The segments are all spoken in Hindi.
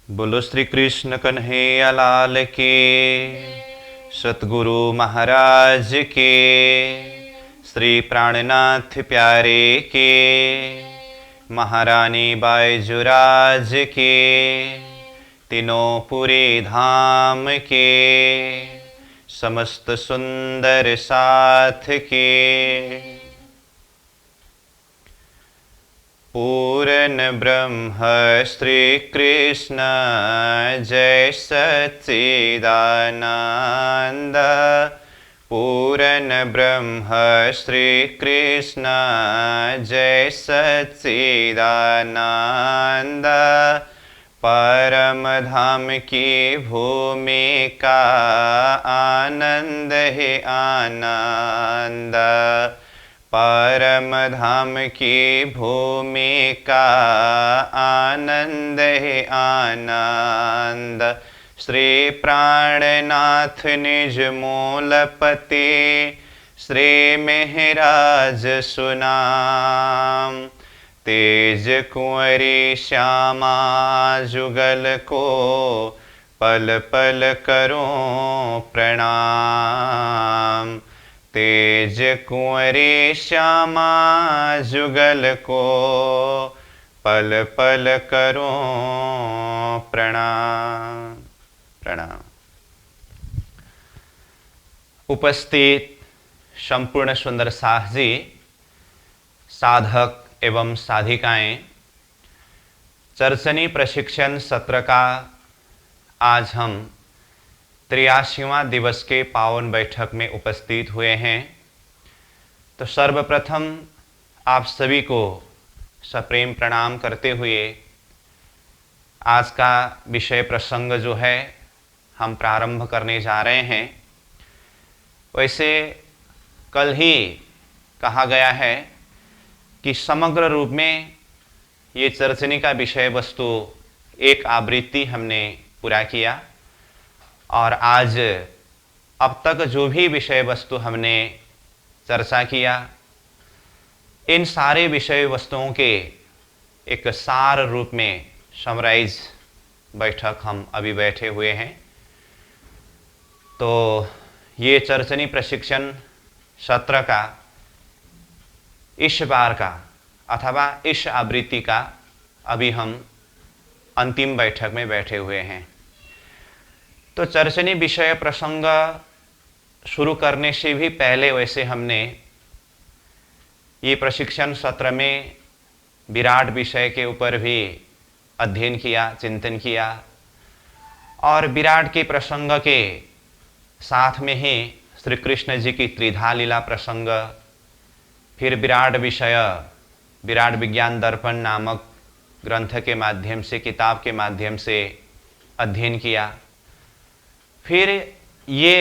बोलो श्री कृष्ण कन्हैया लाल के, सतगुरु महाराज के, श्री प्राणनाथ प्यारे के, महारानी बायजुराज के, तीनों पूरे धाम के, समस्त सुंदर साथ के। पूर्ण ब्रह्म श्री कृष्ण जय सच्चिदानंद। पूर्ण ब्रह्म श्री कृष्ण जय सच्चिदानंद। परम धाम की भूमि का आनंद है आनंद। परम धाम की भूमि का आनंद है आनंद। श्री प्राणनाथ निज मूलपति, श्री मेहराज सुनाम। तेज कुंवरी श्यामा जुगल को, पल पल करूं प्रणाम। तेज कुंवरी श्यामा जुगल को, पल पल करूं प्रणाम प्रणाम। उपस्थित संपूर्ण सुंदर साहसी साधक एवं साधिकाएं, चर्चनी प्रशिक्षण सत्र का आज हम 83वां दिवस के पावन बैठक में उपस्थित हुए हैं। तो सर्वप्रथम आप सभी को सप्रेम प्रणाम करते हुए आज का विषय प्रसंग जो है हम प्रारंभ करने जा रहे हैं। वैसे कल ही कहा गया है कि समग्र रूप में ये चर्चनी का विषय वस्तु एक आवृत्ति हमने पूरा किया, और आज अब तक जो भी विषय वस्तु हमने चर्चा किया, इन सारे विषय वस्तुओं के एक सार रूप में समराइज बैठक हम अभी बैठे हुए हैं। तो ये चर्चनी प्रशिक्षण सत्र का इस बार का अथवा इस आवृत्ति का अभी हम अंतिम बैठक में बैठे हुए हैं। तो चर्चनी विषय प्रसंग शुरू करने से भी पहले वैसे हमने ये प्रशिक्षण सत्र में विराट विषय के ऊपर भी अध्ययन किया, चिंतन किया, और विराट के प्रसंग के साथ में ही श्री कृष्ण जी की त्रिधा लीला प्रसंग, फिर विराट विषय विराट विज्ञान दर्पण नामक ग्रंथ के माध्यम से, किताब के माध्यम से अध्ययन किया। फिर ये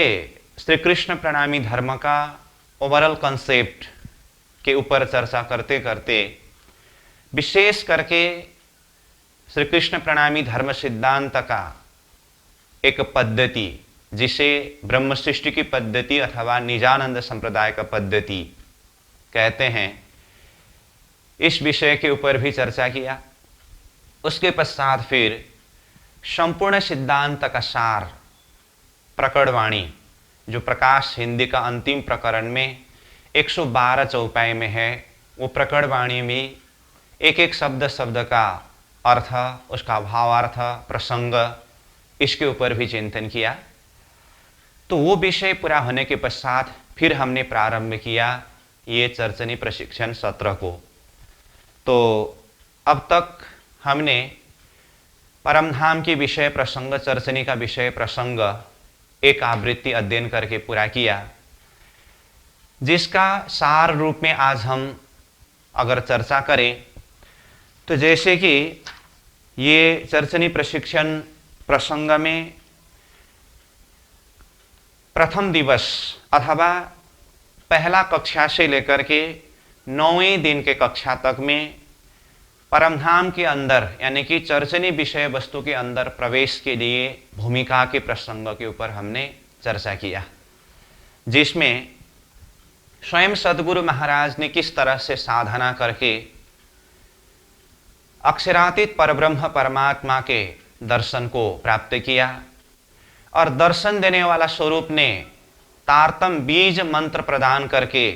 श्री कृष्ण प्रणामी धर्म का ओवरऑल कॉन्सेप्ट के ऊपर चर्चा करते करते विशेष करके श्री कृष्ण प्रणामी धर्म सिद्धांत का एक पद्धति, जिसे ब्रह्म सृष्टि की पद्धति अथवा निजानंद संप्रदाय का पद्धति कहते हैं, इस विषय के ऊपर भी चर्चा किया। उसके पश्चात फिर संपूर्ण सिद्धांत का सार प्रकटवाणी, जो प्रकाश हिंदी का अंतिम प्रकरण में 112 चौपाई में है, वो प्रकटवाणी में एक एक शब्द शब्द का अर्थ, उसका भावार्थ, प्रसंग, इसके ऊपर भी चिंतन किया। तो वो विषय पूरा होने के पश्चात फिर हमने प्रारंभ किया ये चर्चनी प्रशिक्षण सत्र को। तो अब तक हमने परमधाम की विषय प्रसंग, चर्चनी का विषय प्रसंग एक आवृत्ति अध्ययन करके पूरा किया, जिसका सार रूप में आज हम अगर चर्चा करें तो जैसे कि ये चर्चनी प्रशिक्षण प्रसंग में प्रथम दिवस अथवा पहला कक्षा से लेकर के 9वें दिन के कक्षा तक में परमधाम के अंदर यानी कि चर्चनी विषय वस्तु के अंदर प्रवेश के लिए भूमिका के प्रसंग के ऊपर हमने चर्चा किया, जिसमें स्वयं सद्गुरु महाराज ने किस तरह से साधना करके अक्षरातीत परब्रह्म परमात्मा के दर्शन को प्राप्त किया और दर्शन देने वाला स्वरूप ने तारतम बीज मंत्र प्रदान करके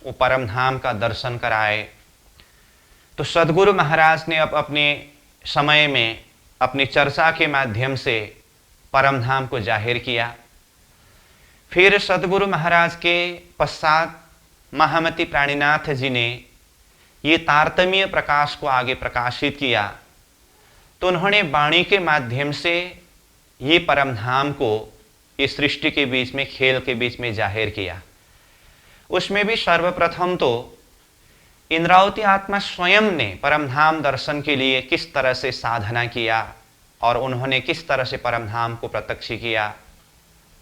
वो परम धाम का दर्शन कराए। तो सद्गुरु महाराज ने अब अपने समय में अपनी चर्चा के माध्यम से परम धाम को जाहिर किया। फिर सद्गुरु महाराज के पश्चात महामती प्राणीनाथ जी ने ये तारतम्य प्रकाश को आगे प्रकाशित किया। तो उन्होंने वाणी के माध्यम से ये परम धाम को इस सृष्टि के बीच में, खेल के बीच में जाहिर किया। उसमें भी सर्वप्रथम तो इंद्रावती आत्मा स्वयं ने परम धाम दर्शन के लिए किस तरह से साधना किया और उन्होंने किस तरह से परम धाम को प्रत्यक्ष किया,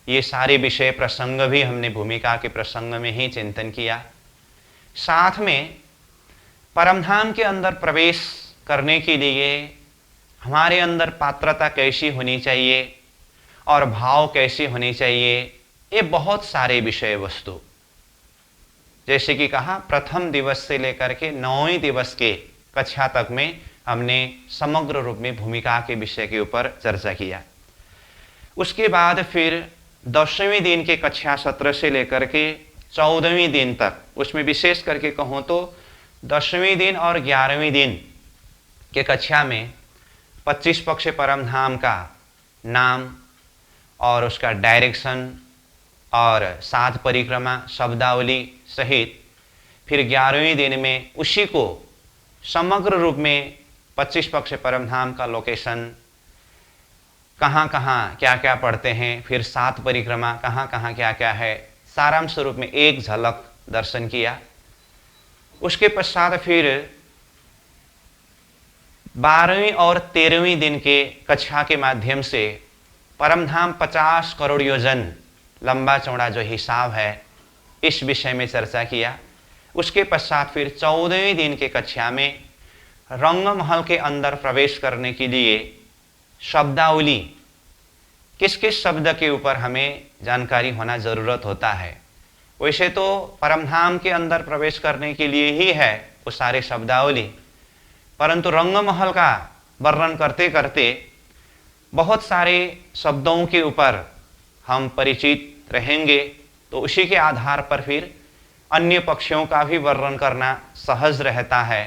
ये सारे विषय प्रसंग भी हमने भूमिका के प्रसंग में ही चिंतन किया। साथ में परम धाम के अंदर प्रवेश करने के लिए हमारे अंदर पात्रता कैसी होनी चाहिए और भाव कैसे होने चाहिए, ये बहुत सारे विषय वस्तु, जैसे कि कहा प्रथम दिवस से लेकर के 9वें दिवस के कक्षा तक में हमने समग्र रूप में भूमिका के विषय के ऊपर चर्चा किया। उसके बाद फिर 10वें दिन के कक्षा सत्र से लेकर के 14वें दिन तक, उसमें विशेष करके कहूँ तो 10वें दिन और 11वें दिन के कक्षा में 25 पक्ष परम धाम का नाम और उसका डायरेक्शन और 7 परिक्रमा शब्दावली सहित, फिर 11वें दिन में उसी को समग्र रूप में 25 पक्ष परम धाम का लोकेशन, कहाँ कहाँ क्या क्या पढ़ते हैं, फिर 7 परिक्रमा कहाँ कहाँ क्या क्या है, सारांश रूप में एक झलक दर्शन किया। उसके पश्चात फिर 12वें और 13वें दिन के कक्षा के माध्यम से परमधाम 50 करोड़ योजन लंबा चौड़ा जो हिसाब है, इस विषय में चर्चा किया। उसके पश्चात फिर 14वें दिन के कक्षा में रंग महल के अंदर प्रवेश करने के लिए शब्दावली, किस किस शब्द के ऊपर हमें जानकारी होना ज़रूरत होता है। वैसे तो परमधाम के अंदर प्रवेश करने के लिए ही है वो सारे शब्दावली, परंतु रंग महल का वर्णन करते करते बहुत सारे शब्दों के ऊपर हम परिचित रहेंगे, तो उसी के आधार पर फिर अन्य पक्षियों का भी वर्णन करना सहज रहता है।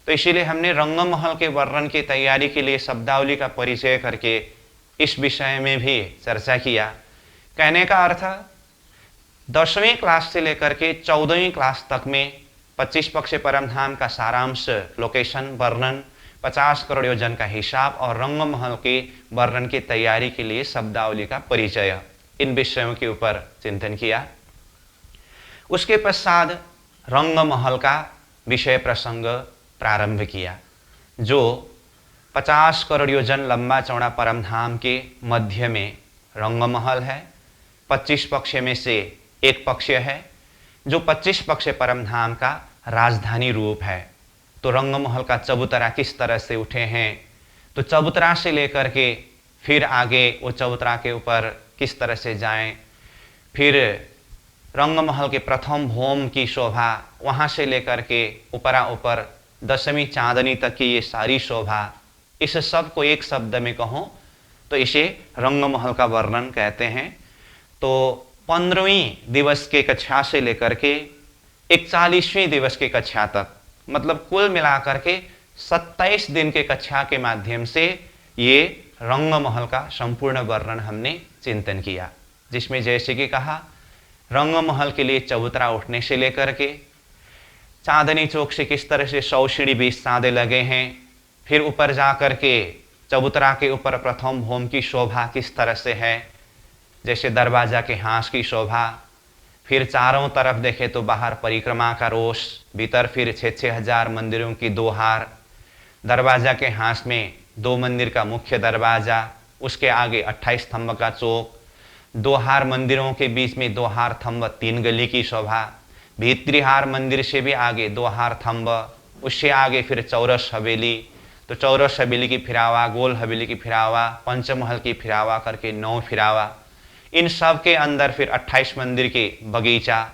तो इसीलिए हमने रंग महल के वर्णन की तैयारी के लिए शब्दावली का परिचय करके इस विषय में भी चर्चा किया। कहने का अर्थ 10वीं क्लास से लेकर के 14वीं क्लास तक में 25 पक्ष परमधाम का सारांश, लोकेशन, वर्णन, 50 करोड़ योजन का हिसाब और रंग महल के वर्णन की तैयारी के लिए शब्दावली का परिचय, इन विषयों के ऊपर चिंतन किया। उसके पश्चात रंग महल का विषय प्रसंग प्रारंभ किया, जो 50 करोड़ योजन लंबा चौड़ा परमधाम के मध्य में रंग महल है। 25 पक्ष में से एक पक्ष है जो 25 पक्ष परमधाम का राजधानी रूप है। तो रंग महल का चबूतरा किस तरह से उठे हैं, तो चबूतरा से लेकर के फिर आगे वो चबूतरा के ऊपर किस तरह से जाएं, फिर रंग महल के प्रथम होम की शोभा, वहाँ से लेकर के ऊपरा ऊपर 10वीं चांदनी तक की ये सारी शोभा, इस सब को एक शब्द में कहूँ तो इसे रंग महल का वर्णन कहते हैं। तो 15वीं दिवस के कक्षा से लेकर के 41वें दिवस के कक्षा तक, मतलब कुल मिलाकर के 27 दिन के कक्षा के माध्यम से ये रंग महल का संपूर्ण वर्णन हमने चिंतन किया, जिसमें जैसे कि कहा रंग महल के लिए चबूतरा उठने से लेकर के चांदनी चौक से किस तरह से 100 सीढ़ी 20 चांदे लगे हैं, फिर ऊपर जा कर के चबूतरा के ऊपर प्रथम होम की शोभा किस तरह से है, जैसे दरवाजा के हाँस की शोभा, फिर चारों तरफ देखे तो बाहर परिक्रमा का रोष, भीतर फिर 6-6 हजार मंदिरों की 2 हार, दरवाजा के हाँस में 2 मंदिर का मुख्य दरवाजा, उसके आगे 28 स्तंभ का चौक, 2 हार मंदिरों के बीच में 2 हार थंब, 3 गली की शोभा, भीतरी हार मंदिर से भी आगे 2 हार थंब, उससे आगे फिर चौरस हवेली, तो चौरस हवेली की फिरावा, गोल हवेली की फिरावा, पंचमहल की फिरावा करके 9 फिरावा, इन सब के अंदर फिर 28 मंदिर के बगीचा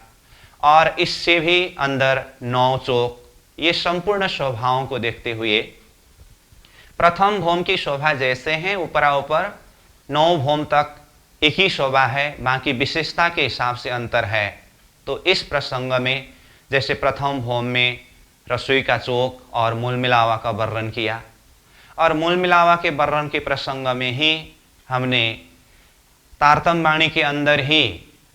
और इससे भी अंदर 9 चौक, ये संपूर्ण शोभाओं को देखते हुए प्रथम भौम की शोभा जैसे हैं ऊपरा ऊपर 9 भौम तक एक ही शोभा है, बाकी विशेषता के हिसाब से अंतर है। तो इस प्रसंग में जैसे प्रथम भौम में रसोई का चौक और मूल मिलावा का वर्णन किया, और मूल मिलावा के वर्णन के प्रसंग में ही हमने तारतम वाणी के अंदर ही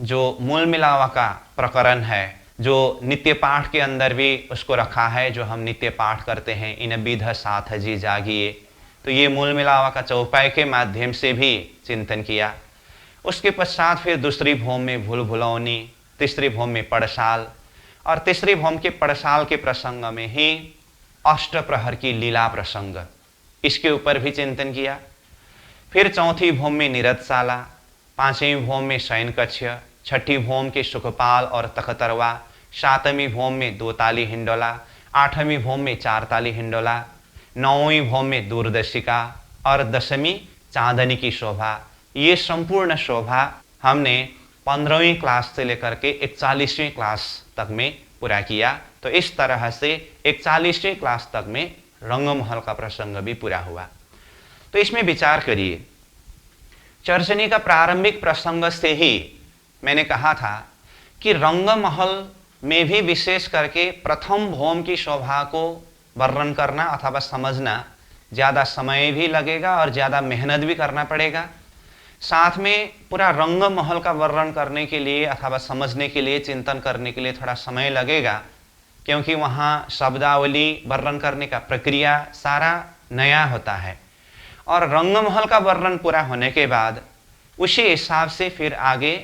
जो मूल मिलावा का प्रकरण है, जो नित्य पाठ के अंदर भी उसको रखा है, जो हम नित्य पाठ करते हैं, इन विध साथ जी जागिए, तो ये मूल मिलावा का चौपाई के माध्यम से भी चिंतन किया। उसके पश्चात फिर दूसरी भौम में भूल भुलौनी, तीसरी भौम में पड़साल, और तीसरी भौम के पड़साल के प्रसंग में ही अष्टप्रहर की लीला प्रसंग, इसके ऊपर भी चिंतन किया। फिर चौथी भौम में निरतशाला, पांचवी भौम में शयन कक्ष, छठी भौम के सुखपाल और तखतरवा, सातवीं भौम में 2 ताली हिंडोला, आठवीं भौम में 4 ताली हिंडोला, नौवीं भौम में दूरदर्शिका और 10वीं चांदनी की शोभा। ये संपूर्ण शोभा हमने 15वीं क्लास से लेकर के 41वीं क्लास तक में पूरा किया। तो इस तरह से 41वीं क्लास तक में रंगमहल का प्रसंग भी पूरा हुआ। तो इसमें विचार करिए, चर्चनी का प्रारंभिक प्रसंग से ही मैंने कहा था कि रंगमहल में भी विशेष करके प्रथम भौम की शोभा को वर्णन करना अथवा समझना ज़्यादा समय भी लगेगा और ज़्यादा मेहनत भी करना पड़ेगा। साथ में पूरा रंगमहल का वर्णन करने के लिए अथवा समझने के लिए, चिंतन करने के लिए थोड़ा समय लगेगा, क्योंकि वहाँ शब्दावली वर्णन करने का प्रक्रिया सारा नया होता है। और रंगमहल का वर्णन पूरा होने के बाद उसी हिसाब से फिर आगे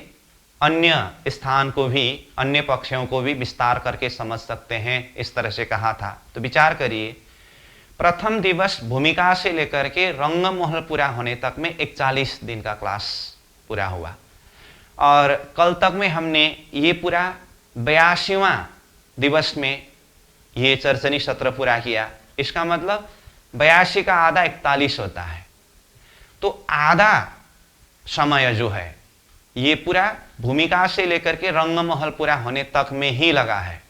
अन्य स्थान को भी, अन्य पक्षों को भी विस्तार करके समझ सकते हैं, इस तरह से कहा था। तो विचार करिए, प्रथम दिवस भूमिका से लेकर के रंगमहल पूरा होने तक में 41 दिन का क्लास पूरा हुआ, और कल तक में हमने ये पूरा 82वां दिवस में ये चर्चनी सत्र पूरा किया। इसका मतलब 82 का आधा 41 होता है। तो आधा समय जो है ये पूरा भूमिका से लेकर के रंगमहल पूरा होने तक में ही लगा है।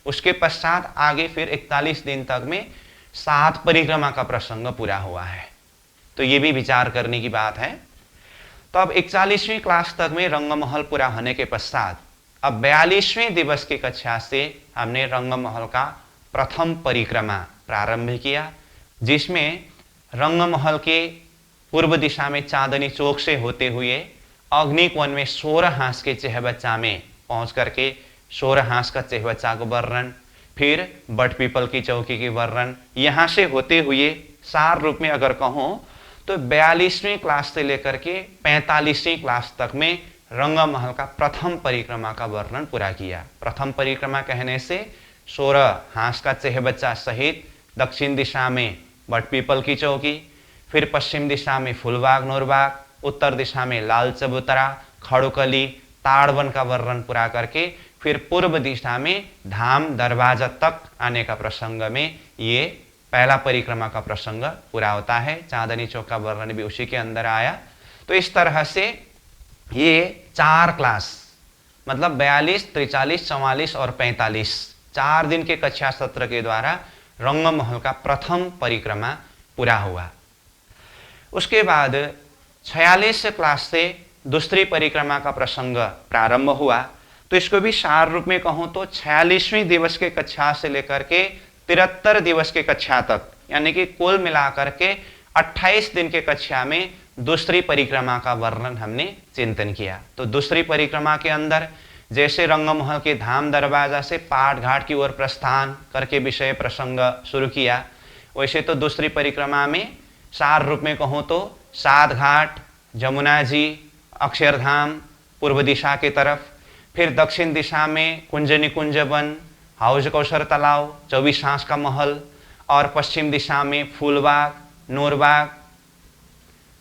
उसके पश्चात आगे फिर 41 दिन तक में 7 परिक्रमा का प्रसंग पूरा हुआ है। तो ये भी विचार करने की बात है। तो अब 41वीं क्लास तक में रंगमहल पूरा होने के पश्चात अब 42वें दिवस की कक्षा से हमने रंगमहल का प्रथम परिक्रमा प्रारंभ किया, जिसमें रंगमहल के पूर्व दिशा में चांदनी चौक से होते हुए अग्निकोण में 16 हांस के चेहबच्चा में पहुंच करके 16 हांस का चेहबच्चा को वर्णन, फिर बट पीपल की चौकी की वर्णन, यहाँ से होते हुए सार रूप में अगर कहूँ तो 42वीं क्लास से लेकर के 45वीं क्लास तक में रंगमहल का प्रथम परिक्रमा का वर्णन पूरा किया। प्रथम परिक्रमा कहने से 16 हांस का चेहबच्चा सहित दक्षिण दिशा में बट पीपल की चौकी, फिर पश्चिम दिशा में फूलबाग नूरबाग, उत्तर दिशा में लाल चबूतरा, खड़ुकली, ताड़वन का वर्णन पूरा करके फिर पूर्व दिशा में धाम दरवाजा तक आने का प्रसंग में ये पहला परिक्रमा का प्रसंग पूरा होता है। चांदनी चौक का वर्णन भी उसी के अंदर आया। तो इस तरह से ये 4 क्लास मतलब 42, 43, 44 और 45 4 दिन के कक्षा सत्र के द्वारा रंगमहल का प्रथम परिक्रमा पूरा हुआ। उसके बाद 46 क्लास से दूसरी परिक्रमा का प्रसंग प्रारंभ हुआ। तो इसको भी सार रूप में कहूँ तो 46वीं दिवस के कक्षा से लेकर के 73 दिवस के कक्षा तक, यानी कि कुल मिलाकर के 28 दिन के कक्षा में दूसरी परिक्रमा का वर्णन हमने चिंतन किया। तो दूसरी परिक्रमा के अंदर जैसे रंगमहल के धाम दरवाजा से पाट घाट की ओर प्रस्थान करके विषय प्रसंग शुरू किया, वैसे तो दूसरी परिक्रमा में सार रूप में कहूँ तो 7 घाट, जमुना जी, अक्षरधाम पूर्व दिशा की तरफ, फिर दक्षिण दिशा में कुंज निकुंज वन, हाउज कौशर तालाब, 24 हांस का महल, और पश्चिम दिशा में फूलबाग, नूरबाग,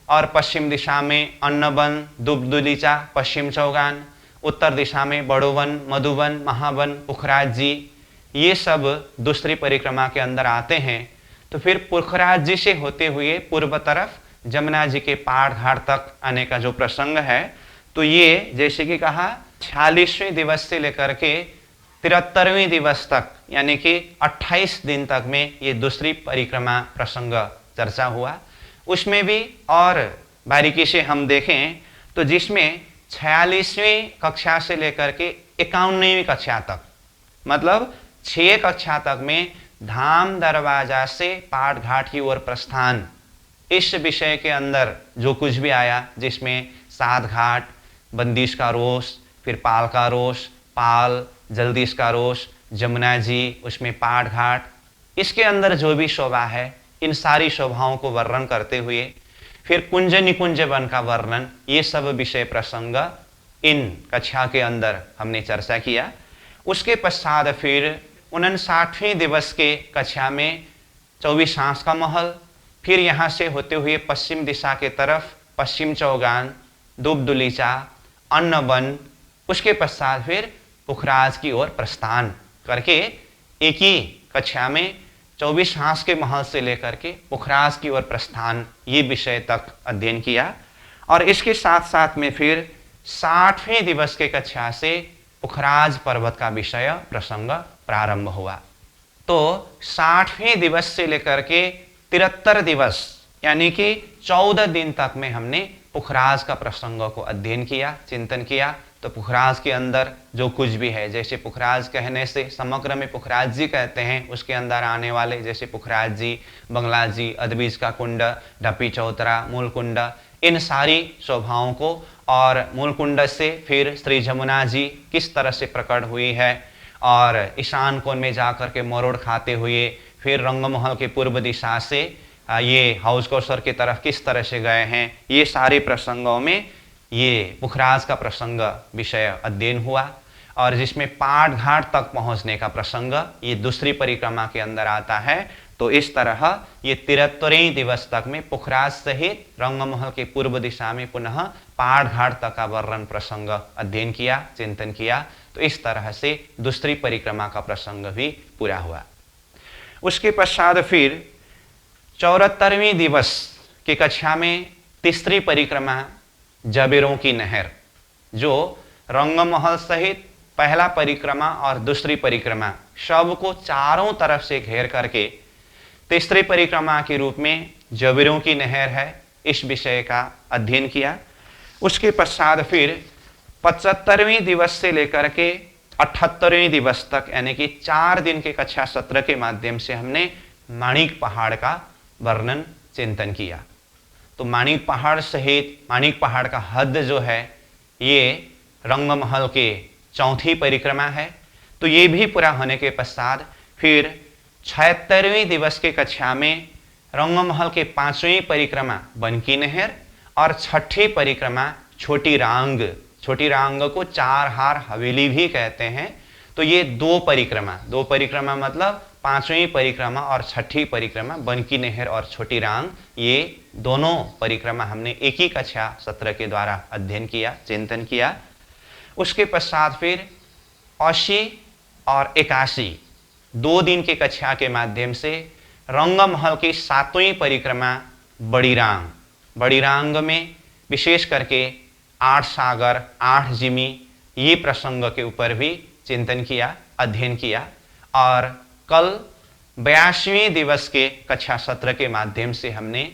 और पश्चिम दिशा में अन्नवन, दुबदुलीचा, पश्चिम चौगान, उत्तर दिशा में बड़ोवन, मधुवन, महावन, पुखराज जी, ये सब दूसरी परिक्रमा के अंदर आते हैं। तो फिर पुखराज जी से होते हुए पूर्व तरफ जमुना जी के पाट घाट तक आने का जो प्रसंग है, तो ये जैसे कि कहा 46वें दिवस से लेकर के 73वें दिवस तक, यानी कि 28 दिन तक में ये दूसरी परिक्रमा प्रसंग चर्चा हुआ। उसमें भी और बारीकी से हम देखें तो जिसमें 46वीं कक्षा से लेकर के 51वीं कक्षा तक, मतलब 6 कक्षा तक में धाम दरवाजा से पाट घाट की ओर प्रस्थान, इस विषय के अंदर जो कुछ भी आया, जिसमें 7 घाट, बंदिश का रोष, फिर पाल का रोष, पाल, जल्दिश का रोष, जमुना जी, उसमें पाट घाट, इसके अंदर जो भी शोभा है, इन सारी शोभाओं को वर्णन करते हुए फिर कुंज निकुंज वन का वर्णन, ये सब विषय प्रसंग इन कक्षा के अंदर हमने चर्चा किया। उसके पश्चात फिर 59वें दिवस के कक्षा में 24 हांस का महल, फिर यहाँ से होते हुए पश्चिम दिशा के तरफ पश्चिम चौगान, दुबदुलीचा, अन्नवन, उसके पश्चात फिर पुखराज की ओर प्रस्थान करके एक ही कक्षा में 24 हांस के महल से लेकर के पुखराज की ओर प्रस्थान, ये विषय तक अध्ययन किया। और इसके साथ साथ में फिर 60वें दिवस के कक्षा से पुखराज पर्वत का विषय प्रसंग प्रारंभ हुआ। तो 60वें दिवस से लेकर के 73 दिवस यानी कि 14 दिन तक में हमने पुखराज का प्रसंग को अध्ययन किया, चिंतन किया। तो पुखराज के अंदर जो कुछ भी है, जैसे पुखराज कहने से समग्र में पुखराज जी कहते हैं, उसके अंदर आने वाले जैसे पुखराज जी, बंगला जी, अदबीज का कुंड, ढपी चौतरा, मूल कुंड, इन सारी शोभाओं को, और मूल कुंड से फिर श्री जमुना जी किस तरह से प्रकट हुई है, और ईशान कोण में जाकर के मरोड़ खाते हुए फिर रंगमहल के पूर्व दिशा से ये हाउस कौसर की तरफ किस तरह से गए हैं, ये सारे प्रसंगों में ये पुखराज का प्रसंग विषय अध्ययन हुआ। और जिसमें पाट घाट तक पहुंचने का प्रसंग ये दूसरी परिक्रमा के अंदर आता है। तो इस तरह ये 73वें दिवस तक में पुखराज सहित रंगमहल के पूर्व दिशा में पुनः पाट घाट तक का वर्णन प्रसंग अध्ययन किया, चिंतन किया। तो इस तरह से दूसरी परिक्रमा का प्रसंग भी पूरा हुआ। उसके पश्चात फिर 74वें दिवस की कक्षा में तीसरी परिक्रमा जबेरों की नहर, जो रंगमहल सहित पहला परिक्रमा और दूसरी परिक्रमा सबको चारों तरफ से घेर करके तीसरी परिक्रमा के रूप में जबेरों की नहर है, इस विषय का अध्ययन किया। उसके पश्चात फिर 75वें दिवस से लेकर के 78वें दिवस तक यानी कि 4 दिन के कक्षा सत्र के माध्यम से हमने माणिक पहाड़ का वर्णन चिंतन किया। तो माणिक पहाड़ सहित माणिक पहाड़ का हद जो है ये रंगमहल के चौथी परिक्रमा है। तो ये भी पूरा होने के पश्चात फिर 76वें दिवस के कक्षा में रंगमहल के 5वीं परिक्रमा बनकी नहर और 6ठी परिक्रमा छोटी रांग, छोटी रांग को 4 हार हवेली भी कहते हैं। तो ये दो परिक्रमा मतलब 5वीं परिक्रमा और 6ठी परिक्रमा बनकी नहर और छोटी रांग, ये दोनों परिक्रमा हमने एक ही कक्षा सत्र के द्वारा अध्ययन किया, चिंतन किया। उसके पश्चात फिर 80 और 81 2 दिन के कक्षा के माध्यम से रंगमहल की 7वीं परिक्रमा बड़ी रांग में विशेष करके 8 सागर, 8 जिमी, ये प्रसंग के ऊपर भी चिंतन किया, अध्ययन किया। और कल 82वें दिवस के कक्षा सत्र के माध्यम से हमने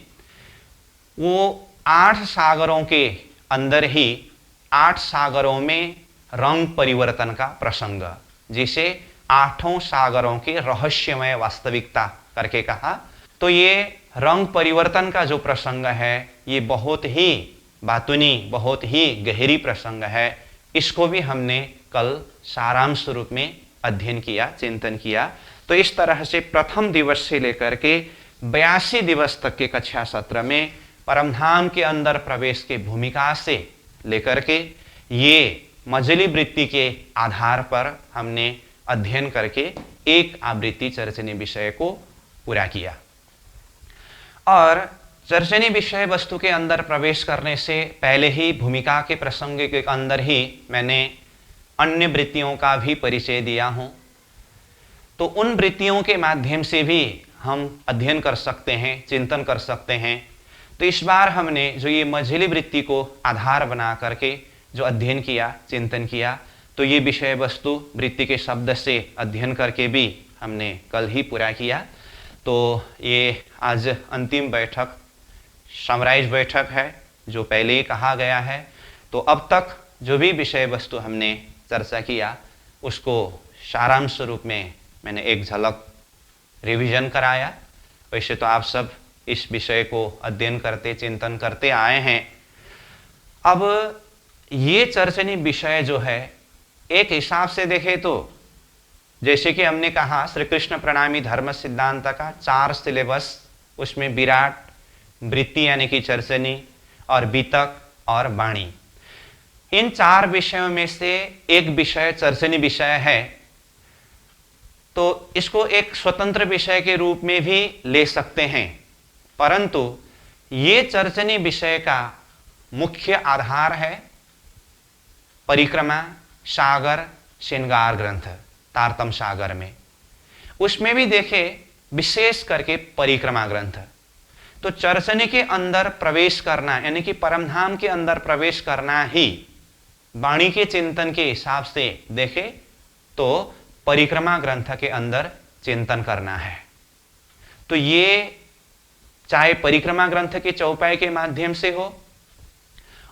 वो 8 सागरों के अंदर ही 8 सागरों में रंग परिवर्तन का प्रसंग, जिसे 8 सागरों की रहस्यमय वास्तविकता करके कहा। तो ये रंग परिवर्तन का जो प्रसंग है ये बहुत ही बातूनी, बहुत ही गहरी प्रसंग है। इसको भी हमने कल सारांश रूप में अध्ययन किया, चिंतन किया। तो इस तरह से प्रथम दिवस से लेकर के 82 दिवस तक के कक्षा सत्र में परमधाम के अंदर प्रवेश की भूमिका से लेकर के ये मजली वृत्ति के आधार पर हमने अध्ययन करके एक आवृत्ति चर्चनी विषय को पूरा किया। और चर्चनी विषय वस्तु के अंदर प्रवेश करने से पहले ही भूमिका के प्रसंग के अंदर ही मैंने अन्य वृत्तियों का भी परिचय दिया हूँ। तो उन वृत्तियों के माध्यम से भी हम अध्ययन कर सकते हैं, चिंतन कर सकते हैं। तो इस बार हमने जो ये मझली वृत्ति को आधार बना करके जो अध्ययन किया, चिंतन किया, तो ये विषय वस्तु वृत्ति के शब्द से अध्ययन करके भी हमने कल ही पूरा किया। तो ये आज अंतिम बैठक समराइज बैठक है जो पहले ही कहा गया है। तो अब तक जो भी विषय वस्तु हमने चर्चा किया उसको सारांश रूप में मैंने एक झलक रिवीजन कराया। वैसे तो आप सब इस विषय को अध्ययन करते चिंतन करते आए हैं। अब ये चर्चनीय विषय जो है एक हिसाब से देखें तो जैसे कि हमने कहा श्री कृष्ण प्रणामी धर्म सिद्धांत का 4 सिलेबस, उसमें विराट, वृत्ति यानी कि चर्चनी और बीतक और वाणी, इन 4 विषयों में से एक विषय चर्चनी विषय है। तो इसको एक स्वतंत्र विषय के रूप में भी ले सकते हैं, परंतु ये चर्चनी विषय का मुख्य आधार है परिक्रमा सागर श्रृंगार ग्रंथ तारतम सागर में। उसमें भी देखें विशेष करके परिक्रमा ग्रंथ। तो चर्चनी के अंदर प्रवेश करना यानी कि परमधाम के अंदर प्रवेश करना ही वाणी के चिंतन के हिसाब से देखें तो परिक्रमा ग्रंथ के अंदर चिंतन करना है। तो ये चाहे परिक्रमा ग्रंथ के चौपाई के माध्यम से हो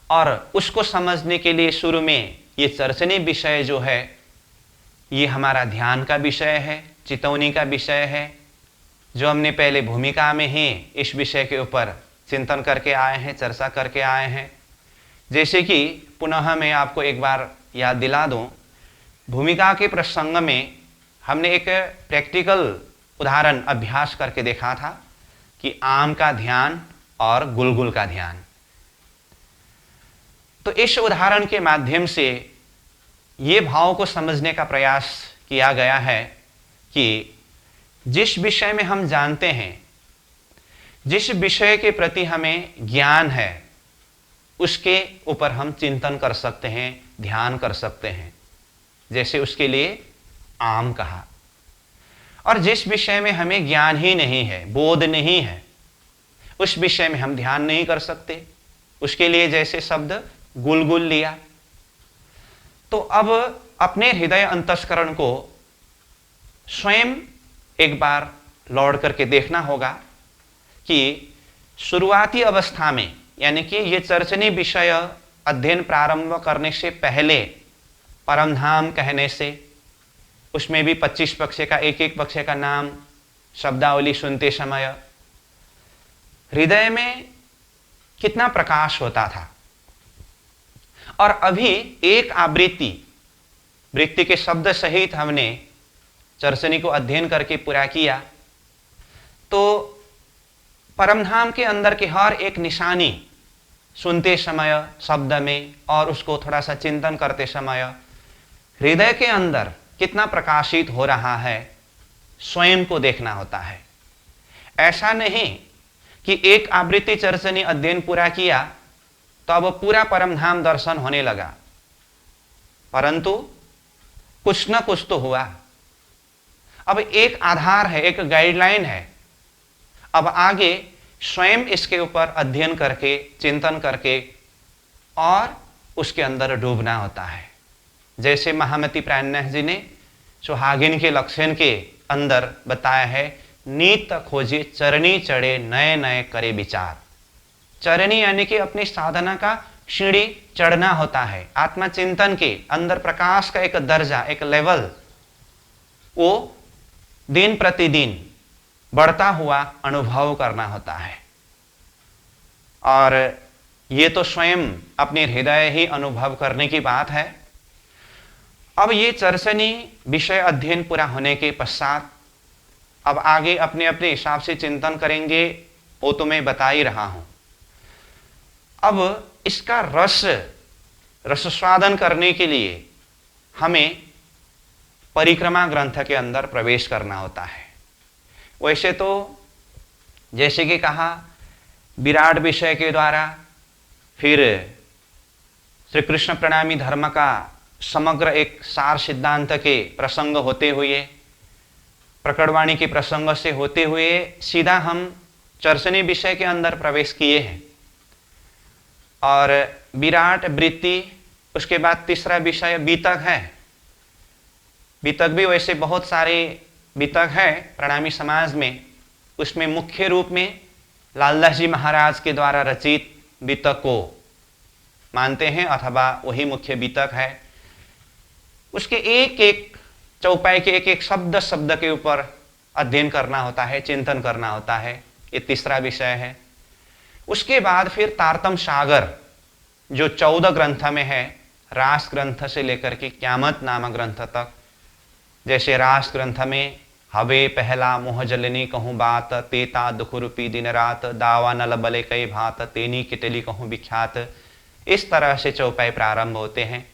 और उसको समझने के लिए शुरू में ये चर्चनी विषय जो है ये हमारा ध्यान का विषय है, चितौनी का विषय है, जो हमने पहले भूमिका में ही इस विषय के ऊपर चिंतन करके आए हैं, चर्चा करके आए हैं। जैसे कि पुनः मैं आपको एक बार याद दिला दूं, भूमिका के प्रसंग में हमने एक प्रैक्टिकल उदाहरण अभ्यास करके देखा था कि आम का ध्यान और गुलगुल का ध्यान। तो इस उदाहरण के माध्यम से ये भाव को समझने का प्रयास किया गया है कि जिस विषय में हम जानते हैं, जिस विषय के प्रति हमें ज्ञान है, उसके ऊपर हम चिंतन कर सकते हैं, ध्यान कर सकते हैं। जैसे उसके लिए आम कहा। और जिस विषय में हमें ज्ञान ही नहीं है, बोध नहीं है, उस विषय में हम ध्यान नहीं कर सकते। उसके लिए जैसे शब्द गुलगुल लिया। तो अब अपने हृदय अंतस्करण को स्वयं एक बार लौट करके देखना होगा कि शुरुआती अवस्था में यानी कि ये चर्चनी विषय अध्ययन प्रारंभ करने से पहले परमधाम कहने से, उसमें भी 25 पक्ष का एक पक्ष का नाम शब्दावली सुनते समय हृदय में कितना प्रकाश होता था। और अभी एक आवृत्ति वृत्ति के शब्द सहित हमने चर्चनी को अध्ययन करके पूरा किया। तो परमधाम के अंदर के हर एक निशानी सुनते समय शब्द में और उसको थोड़ा सा चिंतन करते समय हृदय के अंदर कितना प्रकाशित हो रहा है, स्वयं को देखना होता है। ऐसा नहीं कि एक आवृत्ति चर्चनी अध्ययन पूरा किया तो अब पूरा परमधाम दर्शन होने लगा, परंतु कुछ न कुछ तो हुआ। अब एक आधार है, एक गाइडलाइन है। अब आगे स्वयं इसके ऊपर अध्ययन करके चिंतन करके और उसके अंदर डूबना होता है। जैसे महामती प्राणनाथ जी ने सुहागिन के लक्षण के अंदर बताया है, नीत खोजे चरणी चढ़े नए नए करे विचार। चरणी यानी कि अपनी साधना का सीढ़ी चढ़ना होता है। आत्मा चिंतन के अंदर प्रकाश का एक दर्जा, एक लेवल, वो दिन प्रतिदिन बढ़ता हुआ अनुभव करना होता है। और ये तो स्वयं अपने हृदय ही अनुभव करने की बात है। अब ये चर्चनी विषय अध्ययन पूरा होने के पश्चात अब आगे अपने अपने हिसाब से चिंतन करेंगे, वो तो मैं बता ही रहा हूं। अब इसका रस स्वादन करने के लिए हमें परिक्रमा ग्रंथ के अंदर प्रवेश करना होता है। वैसे तो जैसे कि कहा विराट विषय के द्वारा, फिर श्री कृष्ण प्रणामी धर्म का समग्र एक सार सिद्धांत के प्रसंग होते हुए, प्रकटवाणी के प्रसंग से होते हुए सीधा हम चर्चनी विषय के अंदर प्रवेश किए हैं। और विराट वृत्ति, उसके बाद तीसरा विषय बीतक है। बीतक भी वैसे बहुत सारे बीतक है प्रणामी समाज में, उसमें मुख्य रूप में लालदास जी महाराज के द्वारा रचित बीतक को मानते हैं अथवा वही मुख्य बीतक है। उसके एक एक चौपाई के एक एक शब्द शब्द के ऊपर अध्ययन करना होता है, चिंतन करना होता है। ये तीसरा विषय है। उसके बाद फिर तारतम सागर जो 14 ग्रंथ में है, रास ग्रंथ से लेकर के क्यामत नामक ग्रंथ तक। जैसे रास ग्रंथ में हवे पहला मोह जलनी कहूँ बात, तेता दुख रूपी दिन रात, दावा नल बले कई भात, तेनी कितली कहूँ विख्यात। इस तरह से चौपाई प्रारंभ होते हैं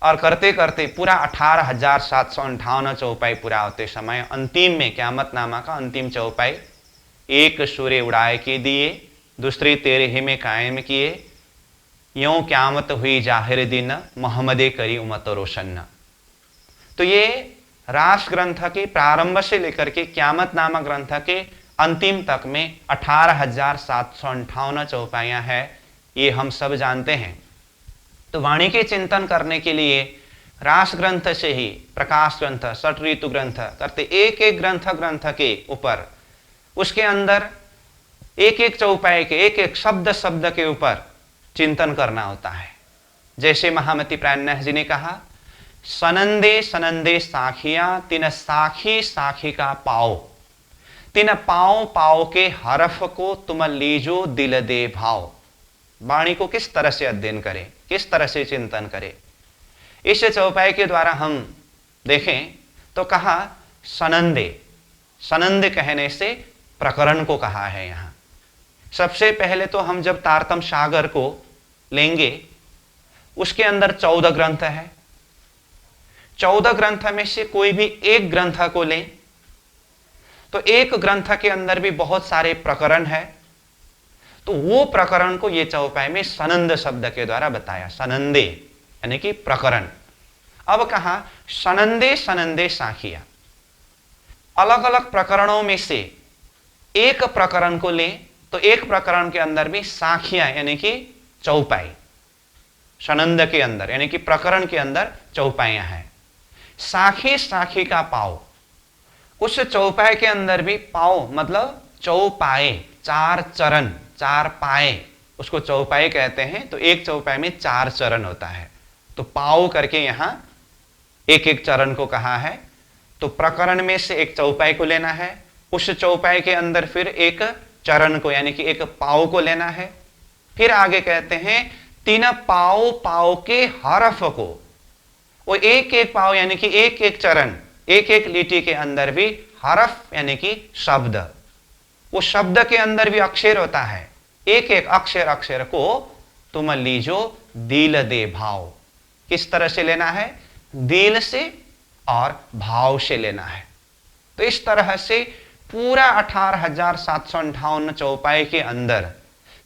और करते करते पूरा 18,758 चौपाई पूरा होते समय अंतिम में क्यामत नामा का अंतिम चौपाई, एक सूर्य उड़ाए के दिए, दूसरी तेरे ही में कायम किए, यों क्यामत हुई जाहिर दिन, मोहम्मदे करी उमत रोशन। तो ये रास ग्रंथ के प्रारंभ से लेकर के क्यामत नामक ग्रंथ के अंतिम तक में 18,758 चौपाइयां हैं, ये हम सब जानते हैं। तो वाणी के चिंतन करने के लिए रास ग्रंथ से ही प्रकाश ग्रंथ, षट ऋतु ग्रंथ करते एक एक ग्रंथ के ऊपर, उसके अंदर एक एक चौपाई के एक एक शब्द शब्द के ऊपर चिंतन करना होता है। जैसे महामती प्राणनाथ जी ने कहा, सनंदे सनंदे साखिया, तिन साखी साखी का पाओ, तिन पाओ पाओ के हरफ को तुम लीजो दिल दे भाव। वाणी को किस तरह से अध्ययन करें, किस तरह से चिंतन करें, इस चौपाई के द्वारा हम देखें तो कहा सनंदे, सनंद कहने से प्रकरण को कहा है। यहां सबसे पहले तो हम जब तारतम सागर को लेंगे, उसके अंदर 14 ग्रंथ है। 14 ग्रंथ में से कोई भी एक ग्रंथ को लें तो एक ग्रंथ के अंदर भी बहुत सारे प्रकरण है। तो वो प्रकरण को ये चौपाई में सनंद शब्द के द्वारा बताया, सनंदे यानी कि प्रकरण। अब कहा सनंदे सनंदे साखिया, अलग अलग प्रकरणों में से एक प्रकरण को लें तो एक प्रकरण के अंदर भी साखिया यानी कि चौपाई, सनंद के अंदर यानी कि प्रकरण के अंदर चौपाइयां हैं। साखी साखी का पाओ, उस चौपाई के अंदर भी पाओ मतलब चौपाए, चार चरण, चार पाए, उसको चौपाई कहते हैं। तो एक चौपाई में 4 चरण होता है, तो पाओ करके यहां एक एक चरण को कहा है। तो प्रकरण में से एक चौपाई को लेना है, उस चौपाई के अंदर फिर एक चरण को यानी कि एक पाओ को लेना है। फिर आगे कहते हैं तीन पाओ पाओ के हरफ को, वो एक एक पाओ यानी कि एक एक चरण, एक एक लिटी के अंदर भी हरफ यानी कि शब्द, वो शब्द के अंदर भी अक्षर होता है। एक एक अक्षर अक्षर को तुम लीजो दिल दे भाव। किस तरह से लेना है? दिल से और भाव से लेना है। तो इस तरह से पूरा 18,758 चौपाई के अंदर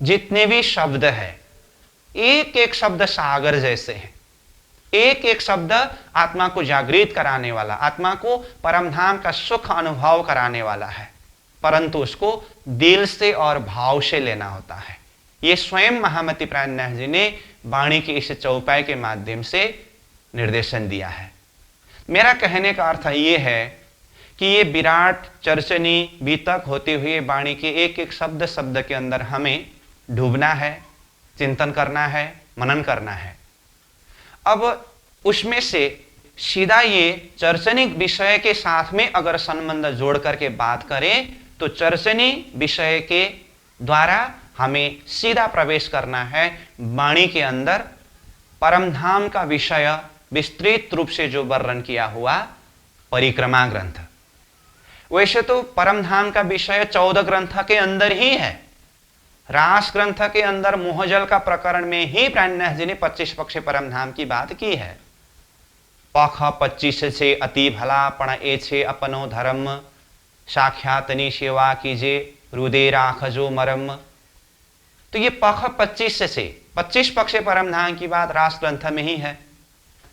जितने भी शब्द है, एक एक शब्द सागर जैसे हैं। एक एक शब्द आत्मा को जागृत कराने वाला, आत्मा को परमधाम का सुख अनुभव कराने वाला है, परंतु उसको दिल से और भाव से लेना होता है। ये स्वयं महामती प्राणनाथ जी ने वाणी की इस चौपाई के माध्यम से निर्देशन दिया है। मेरा कहने का अर्थ ये है कि ये विराट चर्चनी बीतक होते हुए वाणी के एक एक शब्द शब्द के अंदर हमें डूबना है, चिंतन करना है, मनन करना है। अब उसमें से सीधा ये चर्चनिक विषय के साथ में अगर संबंध जोड़ करके बात करें तो चर्चनी विषय के द्वारा हमें सीधा प्रवेश करना है वाणी के अंदर, परमधाम का विषय विस्तृत रूप से जो वर्णन किया हुआ परिक्रमा ग्रंथ। वैसे तो परमधाम का विषय 14 ग्रंथ के अंदर ही है। रास ग्रंथ के अंदर मोहजल का प्रकरण में ही प्राणनाथ जी ने 25 पक्ष परमधाम की बात की है। पख 25 से अति भला पण ए छे अपनो धर्म, साख्यातनी सेवा कीजे हृदय राखजो मरम। तो ये पख 25 से 25 पक्ष परमधाम की बात रास ग्रंथ में ही है।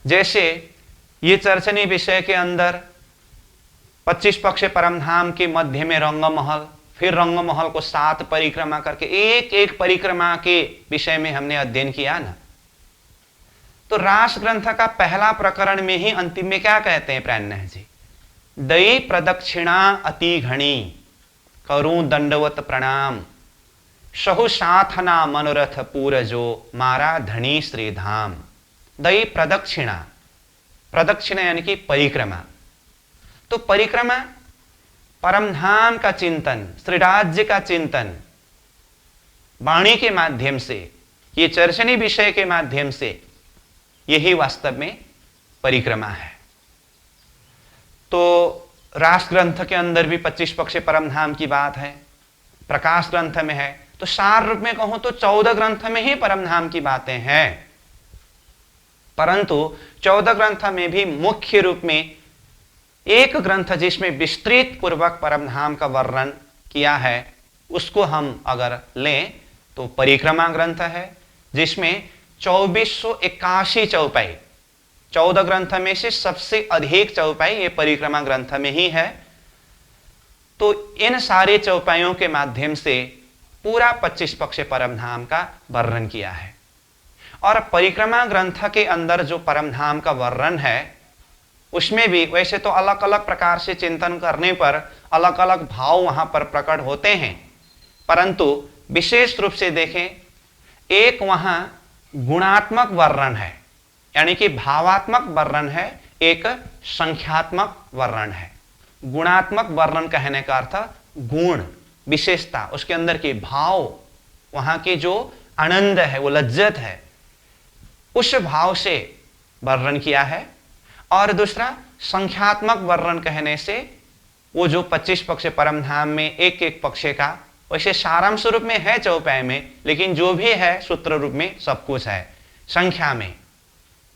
जैसे ये चर्चनी विषय के अंदर 25 पक्ष परमधाम के मध्य में रंगमहल, फिर रंगमहल को 7 परिक्रमा करके एक एक परिक्रमा के विषय में हमने अध्ययन किया ना। तो रास ग्रंथ का पहला प्रकरण में ही अंतिम में क्या कहते हैं प्राणनाथ जी? दई प्रदक्षिणा अति घणी करूं दंडवत प्रणाम, सहु साथना मनोरथ पूरजो, मारा धनी श्री धाम। दई प्रदक्षिणा, प्रदक्षिणा यानी कि परिक्रमा। तो परिक्रमा परम धाम का चिंतन, श्री राज्य का चिंतन वाणी के माध्यम से, ये चर्चनी विषय के माध्यम से, यही वास्तव में परिक्रमा है। तो रास ग्रंथ के अंदर भी 25 पक्ष परम धाम की बात है, प्रकाश ग्रंथ में है। तो सार रूप में कहूं तो 14 ग्रंथ में ही परम धाम की बातें हैं, परंतु 14 ग्रंथ में भी मुख्य रूप में एक ग्रंथ जिसमें विस्तृत पूर्वक परम धाम का वर्णन किया है, उसको हम अगर लें तो परिक्रमा ग्रंथ है, जिसमें 2481 चौपाई, 14 ग्रंथ में से सबसे अधिक चौपाई ये परिक्रमा ग्रंथ में ही है। तो इन सारे चौपाइयों के माध्यम से पूरा 25 पक्ष परम धाम का वर्णन किया है। और परिक्रमा ग्रंथ के अंदर जो परम धाम का वर्णन है, उसमें भी वैसे तो अलग अलग प्रकार से चिंतन करने पर अलग अलग भाव वहां पर प्रकट होते हैं, परंतु विशेष रूप से देखें, एक वहां गुणात्मक वर्णन है, यानी कि भावात्मक वर्णन है, एक संख्यात्मक वर्णन है। गुणात्मक वर्णन कहने का अर्थ गुण, विशेषता, उसके अंदर के भाव, वहां की जो आनंद है, वो लज्जत है, उस भाव से वर्णन किया है। और दूसरा संख्यात्मक वर्णन कहने से वो जो 25 पक्ष परम धाम में एक एक पक्ष का, वैसे सारांश रूप में है चौपाई में, लेकिन जो भी है सूत्र रूप में सब कुछ है, संख्या में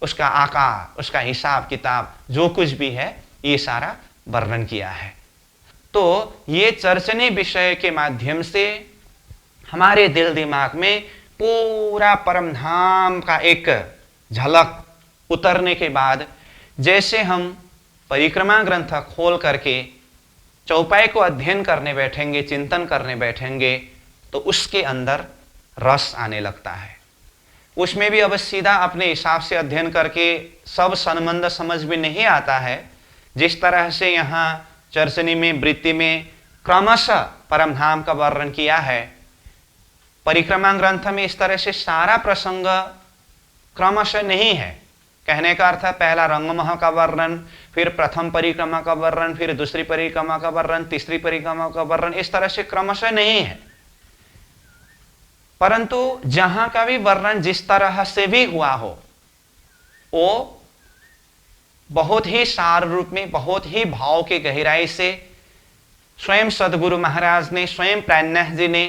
उसका आकार, उसका हिसाब किताब, जो कुछ भी है, ये सारा वर्णन किया है। तो ये चर्चनी विषय के माध्यम से हमारे दिल दिमाग में पूरा परम धाम का एक झलक उतरने के बाद, जैसे हम परिक्रमा ग्रंथ खोल करके चौपाई को अध्ययन करने बैठेंगे, चिंतन करने बैठेंगे, तो उसके अंदर रस आने लगता है। उसमें भी अब सीधा अपने हिसाब से अध्ययन करके सब संबंध समझ में नहीं आता है। जिस तरह से यहाँ चर्चनी में, वृत्ति में क्रमशः परम धाम का वर्णन किया है, परिक्रमा ग्रंथ में इस तरह से सारा प्रसंग क्रमशः नहीं है। कहने का अर्थ है, पहला रंगमह का वर्णन, फिर प्रथम परिक्रमा का वर्णन, फिर दूसरी परिक्रमा का वर्णन, तीसरी परिक्रमा का वर्णन, इस तरह से क्रमशः नहीं है। परंतु जहां का भी वर्णन जिस तरह से भी हुआ हो, वो बहुत ही सार रूप में, बहुत ही भाव के गहराई से स्वयं सदगुरु महाराज ने, स्वयं प्राणनाथ जी ने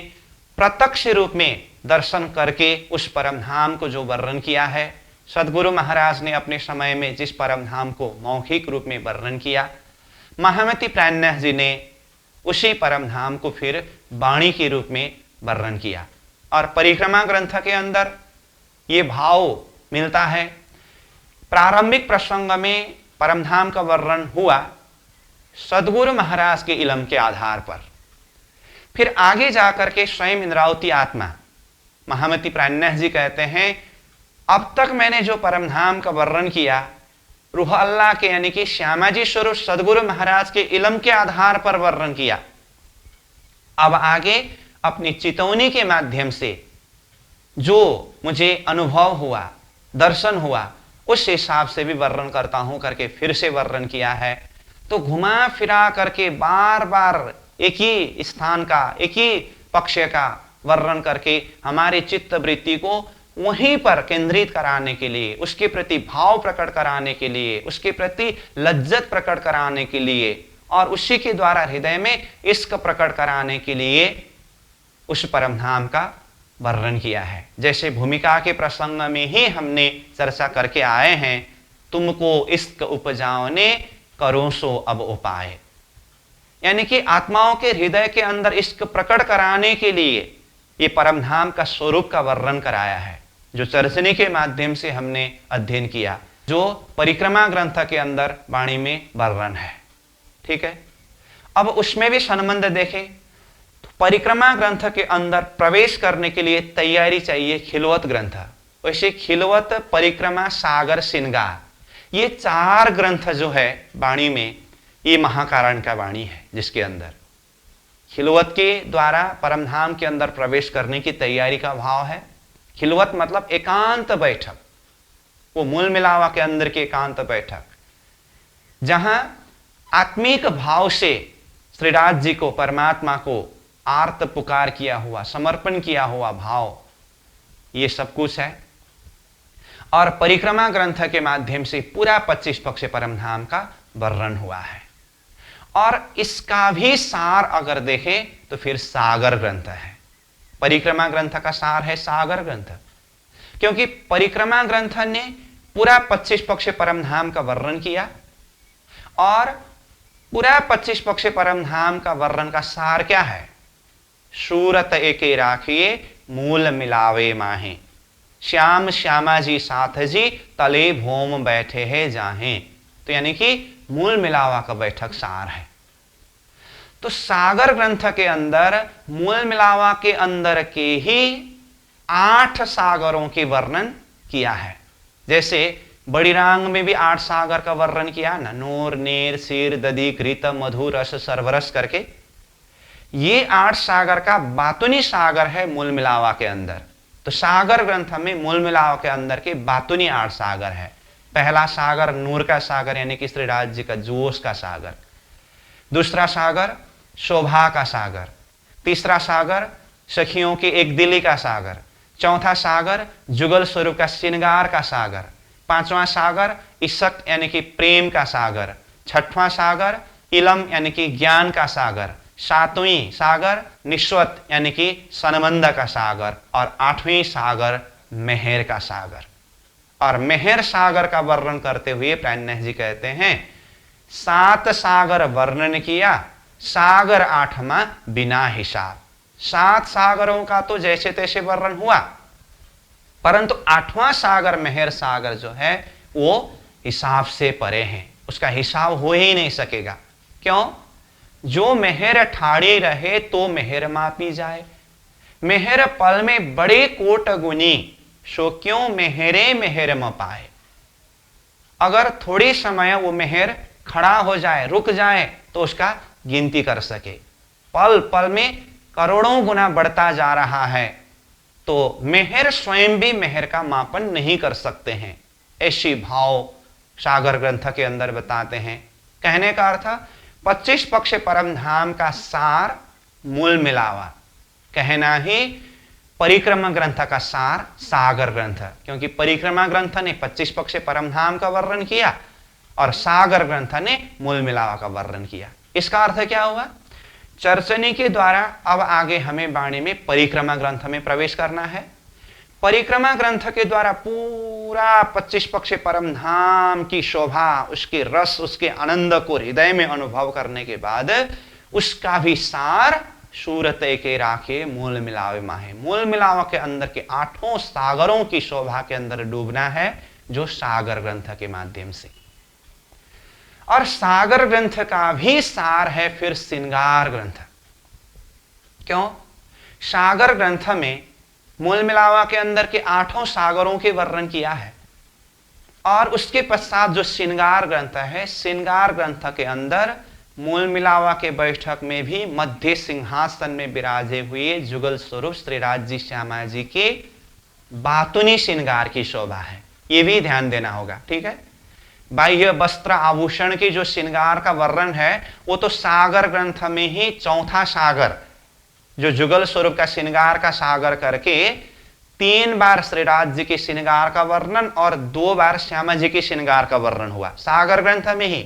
प्रत्यक्ष रूप में दर्शन करके उस परम धाम को जो वर्णन किया है, सदगुरु महाराज ने अपने समय में जिस परम धाम को मौखिक रूप में वर्णन किया, महामती प्राणनाथ जी ने उसी परम धाम को फिर वाणी के रूप में वर्णन किया। और परिक्रमा ग्रंथ के अंदर ये भाव मिलता है। प्रारंभिक प्रसंग में परम धाम का वर्णन हुआ सदगुरु महाराज के इलम के आधार पर, फिर आगे जाकर के स्वयं इंद्रावती आत्मा महामती प्राणनाथ जी कहते हैं, अब तक मैंने जो परम धाम का वर्णन किया, रूह अल्लाह के यानी कि श्यामाजी स्वरूप सदगुरु महाराज के इलम के आधार पर वर्णन किया। अब आगे अपनी चितौनी के माध्यम से जो मुझे अनुभव हुआ, दर्शन हुआ, उस हिसाब से भी वर्णन करता हूं करके फिर से वर्णन किया है। तो घुमा फिरा करके बार बार एक ही स्थान का, एक ही पक्ष का वर्णन करके हमारी चित्त वृत्ति को वहीं पर केंद्रित कराने के लिए, उसके प्रति भाव प्रकट कराने के लिए, उसके प्रति लज्जत प्रकट कराने के लिए, और उसी के द्वारा हृदय में इश्क प्रकट कराने के लिए उस परम धाम का वर्णन किया है। जैसे भूमिका के प्रसंग में ही हमने चर्चा करके आए हैं, तुमको इश्क उपजाने करो सो अब उपाय, यानी कि आत्माओं के हृदय के अंदर इश्क प्रकट कराने के लिए ये परम धाम का स्वरूप का वर्णन कराया है, जो चर्चनी के माध्यम से हमने अध्ययन किया, जो परिक्रमा ग्रंथ के अंदर वाणी में वर्णन है। ठीक है, अब उसमें भी संबंध देखें तो परिक्रमा ग्रंथ के अंदर प्रवेश करने के लिए तैयारी चाहिए खिलवत ग्रंथ, वैसे खिलवत, परिक्रमा, सागर, श्रृंगार, ये 4 ग्रंथ जो है वाणी में, ये महाकारण का वाणी है, जिसके अंदर खिलवत के द्वारा परमधाम के अंदर प्रवेश करने की तैयारी का भाव है। खिलवत मतलब एकांत बैठक, वो मूल मिलावा के अंदर की एकांत बैठक, जहां आत्मिक भाव से श्रीराज जी को, परमात्मा को आर्त पुकार किया हुआ, समर्पण किया हुआ भाव, ये सब कुछ है। और परिक्रमा ग्रंथ के माध्यम से पूरा 25 पक्ष परमधाम का वर्णन हुआ है। और इसका भी सार अगर देखें तो फिर सागर ग्रंथ है। परिक्रमा ग्रंथ का सार है सागर ग्रंथ, क्योंकि परिक्रमा ग्रंथ ने पूरा 25 पक्ष परमधाम का वर्णन किया, और पूरा 25 पक्ष परमधाम का वर्णन का सार क्या है? सूरत एके राखिए मूल मिलावे माहे, श्याम श्यामा जी साथ जी तले भोम बैठे हैं जाहे। तो यानी कि मूल मिलावा का बैठक सार है। तो सागर ग्रंथ के अंदर मूल मिलावा के अंदर के ही 8 सागरों के वर्णन किया है। जैसे बड़ी रांग में भी 8 सागर का वर्णन किया ना, नोर नेर सिर दधी कृत मधु रस सर्वरस करके। ये 8 सागर का बातुनी सागर है मूल मिलावा के अंदर। तो सागर ग्रंथ में मूल मिलावा के अंदर के बातुनी 8 सागर है। पहला सागर नूर का सागर, यानी कि श्रीराज जी का जोश का सागर। दूसरा सागर शोभा का सागर। तीसरा सागर सखियों की एक दिली का सागर। चौथा सागर जुगल स्वरूप का श्रृंगार का सागर। पांचवा सागर इशक यानी कि प्रेम का सागर। छठवां सागर इलम यानी कि ज्ञान का सागर। सातवीं सागर निश्वत यानी कि सनमंद का सागर। और 8वीं सागर मेहर का सागर। और मेहर सागर का वर्णन करते हुए प्राणनाथ जी कहते हैं 7 सागर वर्णन किया, सागर 8वां बिना हिसाब। 7 सागरों का तो जैसे तैसे वर्णन हुआ, परंतु 8वां सागर मेहर सागर जो है वो हिसाब से परे है, उसका हिसाब हो ही नहीं सकेगा। क्यों? जो मेहर ठाड़ी रहे तो मेहर मापी जाए। मेहर पल में बड़े कोट गुनी, सो क्यों मेहरे मेहर म पाए। अगर थोड़ी समय वो मेहर खड़ा हो जाए, रुक जाए, तो उसका गिनती कर सके। पल पल में करोड़ों गुना बढ़ता जा रहा है, तो मेहर स्वयं भी मेहर का मापन नहीं कर सकते हैं। ऐसी भाव सागर ग्रंथ के अंदर बताते हैं। कहने का अर्थ 25 पक्ष परमधाम का सार मूल मिलावा, कहना ही परिक्रमा ग्रंथ का सार सागर ग्रंथ, क्योंकि परिक्रमा ग्रंथ ने 25 पक्ष परमधाम का वर्णन किया और सागर ग्रंथ ने मूल मिलावा का वर्णन किया। इसका अर्थ क्या हुआ? चर्चनी के द्वारा अब आगे हमें वाणी में परिक्रमा ग्रंथ में प्रवेश करना है। परिक्रमा ग्रंथ के द्वारा पूरा 25 पक्ष परमधाम की शोभा, उसके रस, उसके आनंद को हृदय में अनुभव करने के बाद उसका भी सार सूरत के राखे मूल मिलावे माहे, मूल मिलावा के अंदर के 8 सागरों की शोभा के अंदर डूबना है, जो सागर ग्रंथ के माध्यम से। और सागर ग्रंथ का भी सार है फिर श्रृंगार ग्रंथ। क्यों? सागर ग्रंथ में मूल मिलावा के अंदर के 8 सागरों के वर्णन किया है, और उसके पश्चात जो श्रृंगार ग्रंथ है, श्रृंगार ग्रंथ के अंदर मूल मिलावा के बैठक में भी मध्य सिंहासन में विराजे हुए जुगल स्वरूप श्रीराज जी श्यामा जी के बातुनी श्रृंगार की शोभा है। ये भी ध्यान देना होगा, ठीक है। बाह्य वस्त्र आभूषण की जो श्रृंगार का वर्णन है वो तो सागर ग्रंथ में ही चौथा सागर, जो जुगल स्वरूप का श्रृंगार का सागर करके 3 बार श्रीराज जी के श्रृंगार का वर्णन और 2 बार श्यामा जी के श्रृंगार का वर्णन हुआ सागर ग्रंथ में ही।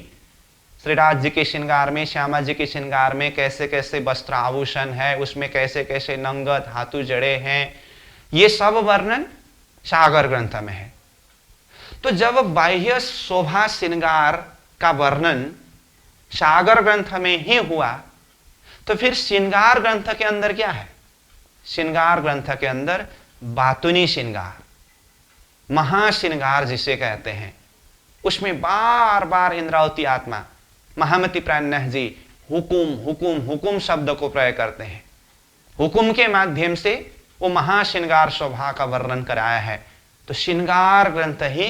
श्रीराज जी के श्रृंगार में, श्यामा जी के श्रृंगार में कैसे कैसे वस्त्र आभूषण है, उसमें कैसे कैसे नंगत हाथू जड़े हैं, ये सब वर्णन सागर ग्रंथ में है। तो जब बाह्य शोभा श्रृंगार का वर्णन सागर ग्रंथ में ही हुआ, तो फिर श्रृंगार ग्रंथ के अंदर क्या है? श्रृंगार ग्रंथ के अंदर बातुनी श्रृंगार, महाश्रृंगार जिसे कहते हैं, उसमें बार बार इंद्रावती आत्मा महामती प्राणनाथ जी हुकुम हुकुम हुकुम शब्द को प्रयोग करते हैं। हुकुम के माध्यम से वो महाश्रृंगार शोभा का वर्णन कराया है। तो श्रृंगार ग्रंथ ही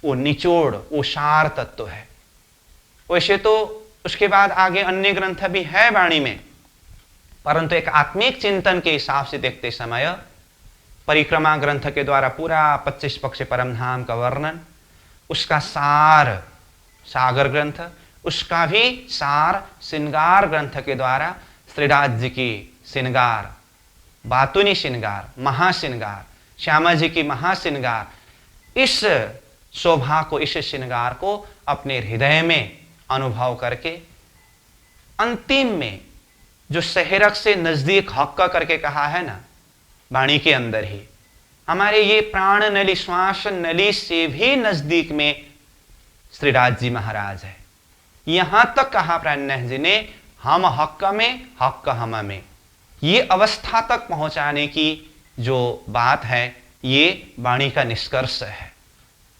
वो निचोड़, वो सार तत्व है। वैसे तो उसके बाद आगे अन्य ग्रंथ भी है वाणी में, परंतु एक आत्मिक चिंतन के हिसाब से देखते समय परिक्रमा ग्रंथ के द्वारा पूरा 25 पक्ष परमधाम का वर्णन, उसका सार सागर ग्रंथ, उसका भी सार श्रृंगार ग्रंथ के द्वारा श्रीनाथ जी की श्रृंगार, बातुनी श्रृंगार, महाश्रृंगार, श्यामा जी की महाश्रृंगार, इस शोभा को, इस श्रृंगार को अपने हृदय में अनुभव करके अंतिम में जो शहरक से नजदीक हक्का करके कहा है ना वाणी के अंदर ही, हमारे ये प्राण नली श्वास नली से भी नजदीक में श्रीराज जी महाराज है। यहां तक कहा प्राणनाथ जी ने, हम हक्क में हक्क हम में, ये अवस्था तक पहुंचाने की जो बात है ये वाणी का निष्कर्ष है।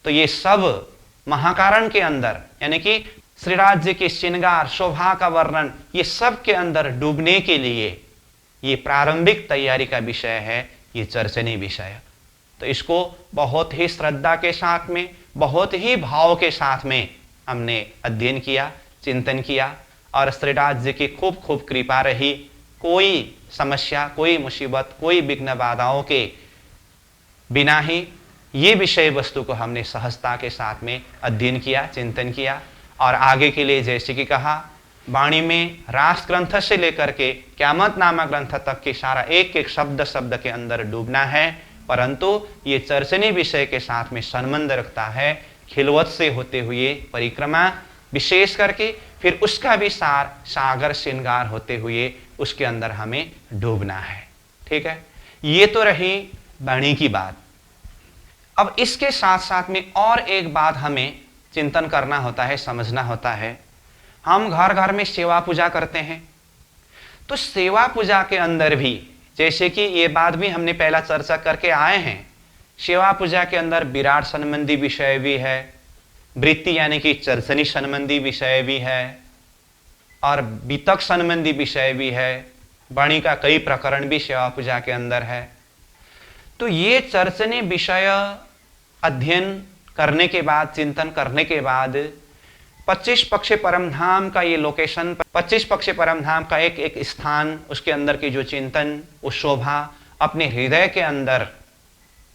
तो ये सब महाकारण के अंदर यानी कि श्रीराज जी के श्रृंगार शोभा का वर्णन, ये सब के अंदर डूबने के लिए ये प्रारंभिक तैयारी का विषय है, ये चर्चनीय विषय। तो इसको बहुत ही श्रद्धा के साथ में, बहुत ही भाव के साथ में हमने अध्ययन किया, चिंतन किया और श्रीराज जी की खूब खूब कृपा रही। कोई समस्या, कोई मुसीबत, कोई विघ्न बाधाओं के बिना ही ये विषय वस्तु को हमने सहजता के साथ में अध्ययन किया, चिंतन किया और आगे के लिए जैसे कि कहा वाणी में रास ग्रंथ से लेकर के क्यामत नामा ग्रंथ तक के सारा एक एक शब्द शब्द के अंदर डूबना है, परंतु ये चर्चनीय विषय के साथ में संबंध रखता है खिलवत से होते हुए परिक्रमा, विशेष करके फिर उसका भी सार सागर श्रृंगार होते हुए उसके अंदर हमें डूबना है। ठीक है, ये तो रही वाणी की बात। अब इसके साथ साथ में और एक बात हमें चिंतन करना होता है, समझना होता है। हम घर घर में सेवा पूजा करते हैं, तो सेवा पूजा के अंदर भी जैसे कि ये बात भी हमने पहला चर्चा करके आए हैं, सेवा पूजा के अंदर विराट संबंधी विषय भी है, वृत्ति यानी कि चर्चनी संबंधी विषय भी है और वितक संबंधी विषय भी है, वाणी का कई प्रकरण भी सेवा पूजा के अंदर है। तो ये चर्चनी विषय अध्ययन करने के बाद, चिंतन करने के बाद 25 पक्ष परमधाम का ये लोकेशन, 25 पक्ष परमधाम का एक एक स्थान, उसके अंदर की जो चिंतन, उस शोभा अपने हृदय के अंदर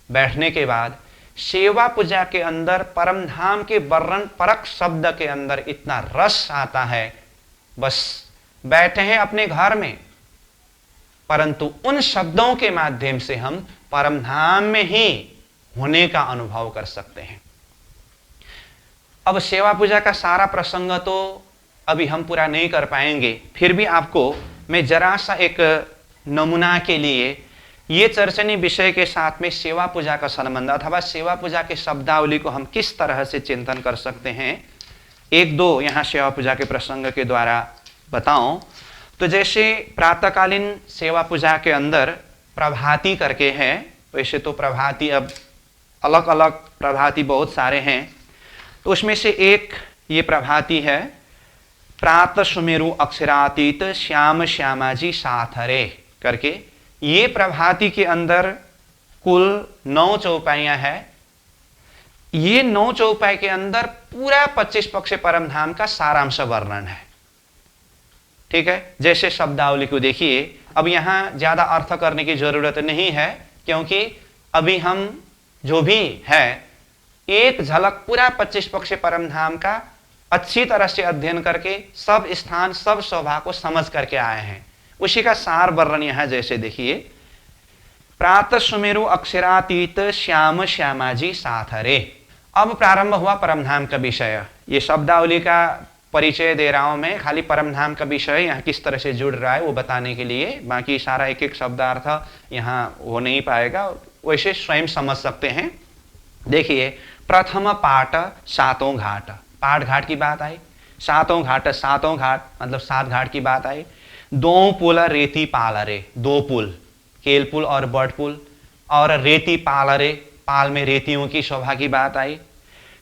बैठने के बाद सेवा पूजा के अंदर परमधाम के वर्णन परक शब्द के अंदर इतना रस आता है, बस बैठे हैं अपने घर में, परंतु उन शब्दों के माध्यम से हम परमधाम में ही होने का अनुभव कर सकते हैं। अब सेवा पूजा का सारा प्रसंग तो अभी हम पूरा नहीं कर पाएंगे, फिर भी आपको मैं जरा सा एक नमूना के लिए ये चर्चनीय विषय के साथ में सेवा पूजा का संबंध अथवा सेवा पूजा के शब्दावली को हम किस तरह से चिंतन कर सकते हैं, एक दो यहाँ सेवा पूजा के प्रसंग के द्वारा बताऊं। तो जैसे प्रातःकालीन सेवा पूजा के अंदर प्रभाती करके है, वैसे तो प्रभाती अब अलग अलग प्रभाती बहुत सारे हैं, तो उसमें से एक ये प्रभाती है, प्रातः सुमेरु अक्षरातीत श्याम श्यामाजी साथरे करके। ये प्रभाती के अंदर कुल 9 चौपाइयां हैं। ये 9 चौपाई के अंदर पूरा 25 पक्ष परमधाम का सारांश वर्णन है। ठीक है, जैसे शब्दावली को देखिए, अब यहां ज्यादा अर्थ करने की जरूरत नहीं है, क्योंकि अभी हम जो भी है एक झलक पूरा 25 पक्ष परमधाम का अच्छी तरह से अध्ययन करके सब स्थान सब शोभा को समझ करके आए हैं। उसी का सार वर्णन यहां जैसे देखिए, प्रातः सुमेरु अक्षरातीत श्याम श्यामाजी साथरे। अब प्रारंभ हुआ परमधाम का विषय। ये शब्दावली का परिचय दे रहा हूं मैं, खाली परमधाम का विषय यहाँ किस तरह से जुड़ रहा है वो बताने के लिए, बाकी सारा एक एक शब्दार्थ यहाँ हो नहीं पाएगा, वैसे स्वयं समझ सकते हैं। देखिए, प्रथम पाठ सातों घाट, पाठ घाट की बात आई, सातों घाट मतलब 7 घाट की बात आई। 2 पुल रेती पालरे, 2 पुल, केल पुल और बड़ पुल, और रेती पालरे, पाल में रेतियों की शोभा की बात आई।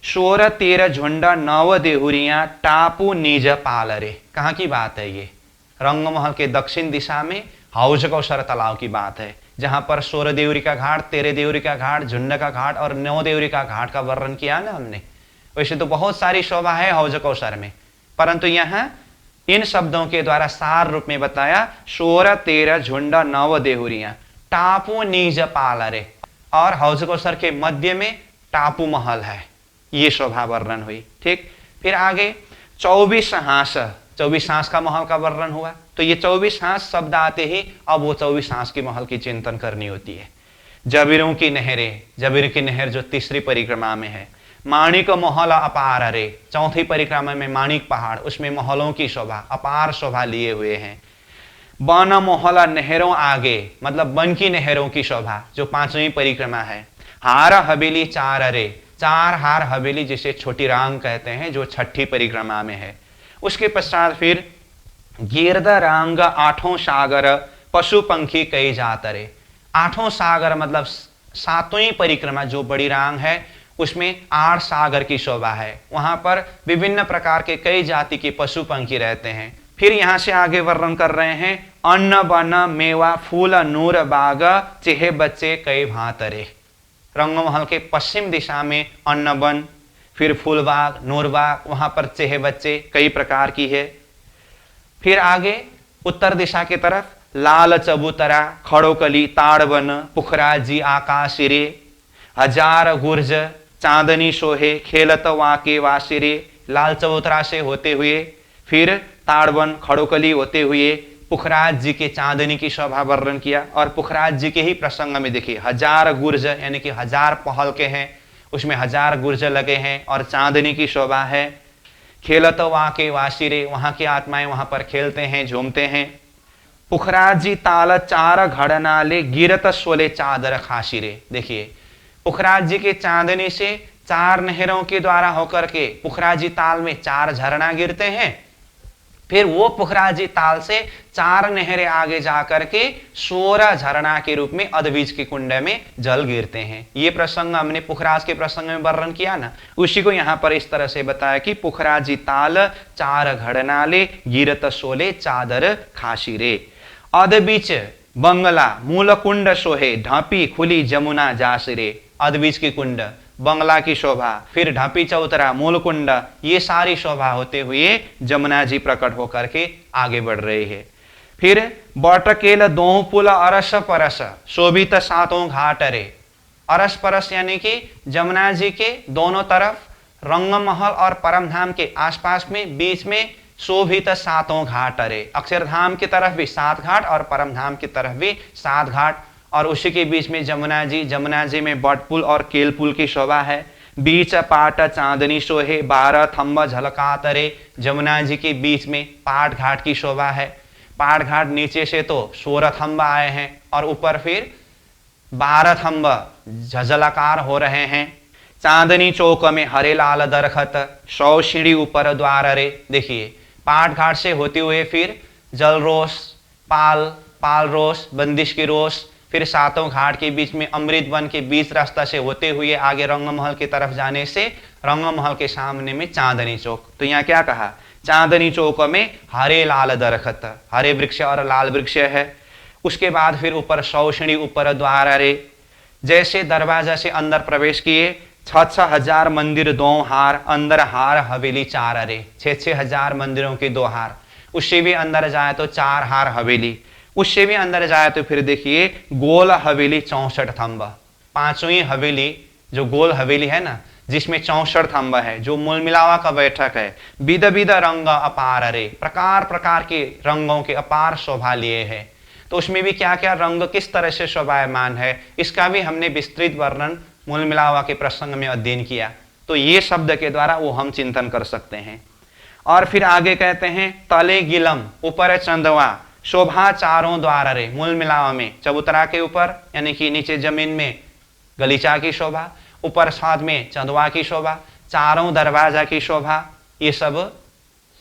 16 13 झुंड 9 देहुरियां टापू निज पालरे, कहाँ की बात है ये? रंगमहल के दक्षिण दिशा में हौज कौशर तालाब की बात है, जहां पर 16 देवरी का घाट, 13 देवरी का घाट, झुंड का घाट और 9 देवरी का घाट का वर्णन किया ना हमने। वैसे तो बहुत सारी शोभा है हौज कौशर में, परंतु यहाँ इन शब्दों के द्वारा सार रूप में बताया 16 13 झुंड नव देहुरिया टापू निज पालरे, और हौज कौसर के मध्य में टापू महल है, ये शोभा वर्णन हुई। ठीक, फिर आगे 24 हांस, 24 हांस का महल का वर्णन हुआ। तो ये 24 हांस शब्द आते ही अब वो 24 हांस के महल की चिंतन करनी होती है। जबीरों की नहरें, जबीर की नहर जो तीसरी परिक्रमा में है। माणिक महल अपार रे, चौथी परिक्रमा में माणिक पहाड़, उसमें महलों की शोभा, अपार शोभा लिए हुए हैं। वन महल नहरों आगे, मतलब वन की नहरों की शोभा जो पांचवी परिक्रमा है। हार हवेली चार रे, चार हार हवेली जिसे छोटी रांग कहते हैं, जो छठी परिक्रमा में है। उसके पश्चात फिर गिरद रांग आठों सागर, पशु पंखी कई जात रे। आठों सागर मतलब सातवीं परिक्रमा जो बड़ी रांग है, उसमें 8 सागर की शोभा है। वहां पर विभिन्न प्रकार के कई जाति के पशु पंखी रहते हैं। फिर यहां से आगे वर्णन कर रहे हैं अन्न बन मेवा फूल नूर बाग, चेहे बच्चे कई भातरे। रंगमहल के पश्चिम दिशा में अन्न वन, फिर फूलबाग, नूरबाग, वहां पर चेहे बच्चे कई प्रकार की है। फिर आगे उत्तर दिशा की तरफ लाल चबूतरा, खड़ोकली, ताड़वन, पुखराजी आकाशिरे, हजार गुर्ज, चांदनी सोहे, खेलत वाके वासिरे। लाल चबूतरा से होते हुए फिर ताड़वन, खड़ोकली होते हुए पुखराज जी के चांदनी की शोभा वर्णन किया। और पुखराज जी के ही प्रसंग में देखिए, हजार गुर्ज यानी कि 1000 पहल के हैं, उसमें 1000 गुर्ज लगे हैं और चांदनी की शोभा है। खेलत वाके वासिरे, वहां की आत्माएं वहां पर खेलते हैं, झूमते हैं। पुखराजी ताल चार घड़नाले, गिरत सोले चादर खासिरे। देखिए, पुखराज जी के चांदनी से 4 नहरों के द्वारा होकर के पुखराजी ताल में 4 झरना गिरते हैं। फिर वो पुखराजी ताल से 4 नहरें आगे जाकर के 16 झरना के रूप में अधबीज के कुंड में जल गिरते हैं। ये प्रसंग हमने पुखराज के प्रसंग में वर्णन किया ना, उसी को यहाँ पर इस तरह से बताया कि पुखराजी ताल 4 घड़नाले, गिरत सोले चादर खासिरे। अधबीच बंगला मूल कुंड सोहे, ढापी खुली जमुना जासरे। अधबीज की कुंड, बंगला की शोभा, फिर ढापी चौतरा, मूलकुंड, ये सारी शोभा होते हुए जमुना जी प्रकट होकर के आगे बढ़ रही है। फिर बटकेल दोह पुल अरस परस, शोभित सातों घाट रे। अरस परस यानी कि जमुना जी के दोनों तरफ रंगमहल और परमधाम के आसपास में बीच में शोभित 7 घाट रे। अक्षरधाम की तरफ भी 7 घाट और परमधाम की तरफ भी 7 घाट, और उसी के बीच में जमुना जी, जमुना जी में बटपुल और केलपुल की शोभा है। बीच पाट चांदनी सोहे, 12 थंब झलकात रे। जमुना जी के बीच में पाट घाट की शोभा है। पाट घाट नीचे से तो 16 थंब आए हैं और ऊपर फिर 12 थंब झलकार हो रहे हैं। चांदनी चौक में हरे लाल दरखत, 100 सीढ़ी ऊपर द्वार रे। देखिए, पाट घाट से होते हुए फिर जलरोस, पाल रोस, बंदिश की रोस, फिर 7 घाट के बीच में अमृत वन के बीच रास्ता से होते हुए आगे रंगमहल की तरफ जाने से रंगमहल के सामने में चांदनी चौक। तो यहाँ क्या कहा, चांदनी चौक में हरे लाल दरखत, हरे वृक्ष और लाल वृक्ष है। उसके बाद फिर ऊपर 100 सीढ़ी ऊपर द्वार रे। जैसे दरवाजा से अंदर प्रवेश किए, 6 हजार मंदिर 2 हार, अंदर हार हवेली 4 रे। 6 हजार मंदिरों के 2 हार। उससे भी अंदर जाए तो 4 हार हवेली। उससे भी अंदर जाए तो फिर देखिए गोल हवेली 64 थंब। 5वीं हवेली जो गोल हवेली है ना, जिसमें 64 थंब है, जो मूल मिलावा का बैठक है। विध विध रंग अपार रे, प्रकार प्रकार के रंगों के अपार शोभा लिए है। तो उसमें भी क्या क्या रंग किस तरह से शोभायमान है, इसका भी हमने विस्तृत वर्णन मूल मिलावा के प्रसंग में अध्ययन किया। तो ये शब्द के द्वारा वो हम चिंतन कर सकते हैं। और फिर आगे कहते हैं तले गिलम ऊपर चंदवा, शोभा चारों द्वार रे। मूल मिलावा में चबूतरा के ऊपर यानी कि नीचे जमीन में गलीचा की शोभा, ऊपर साथ में चंदवा की शोभा, चारों दरवाजा की शोभा, ये सब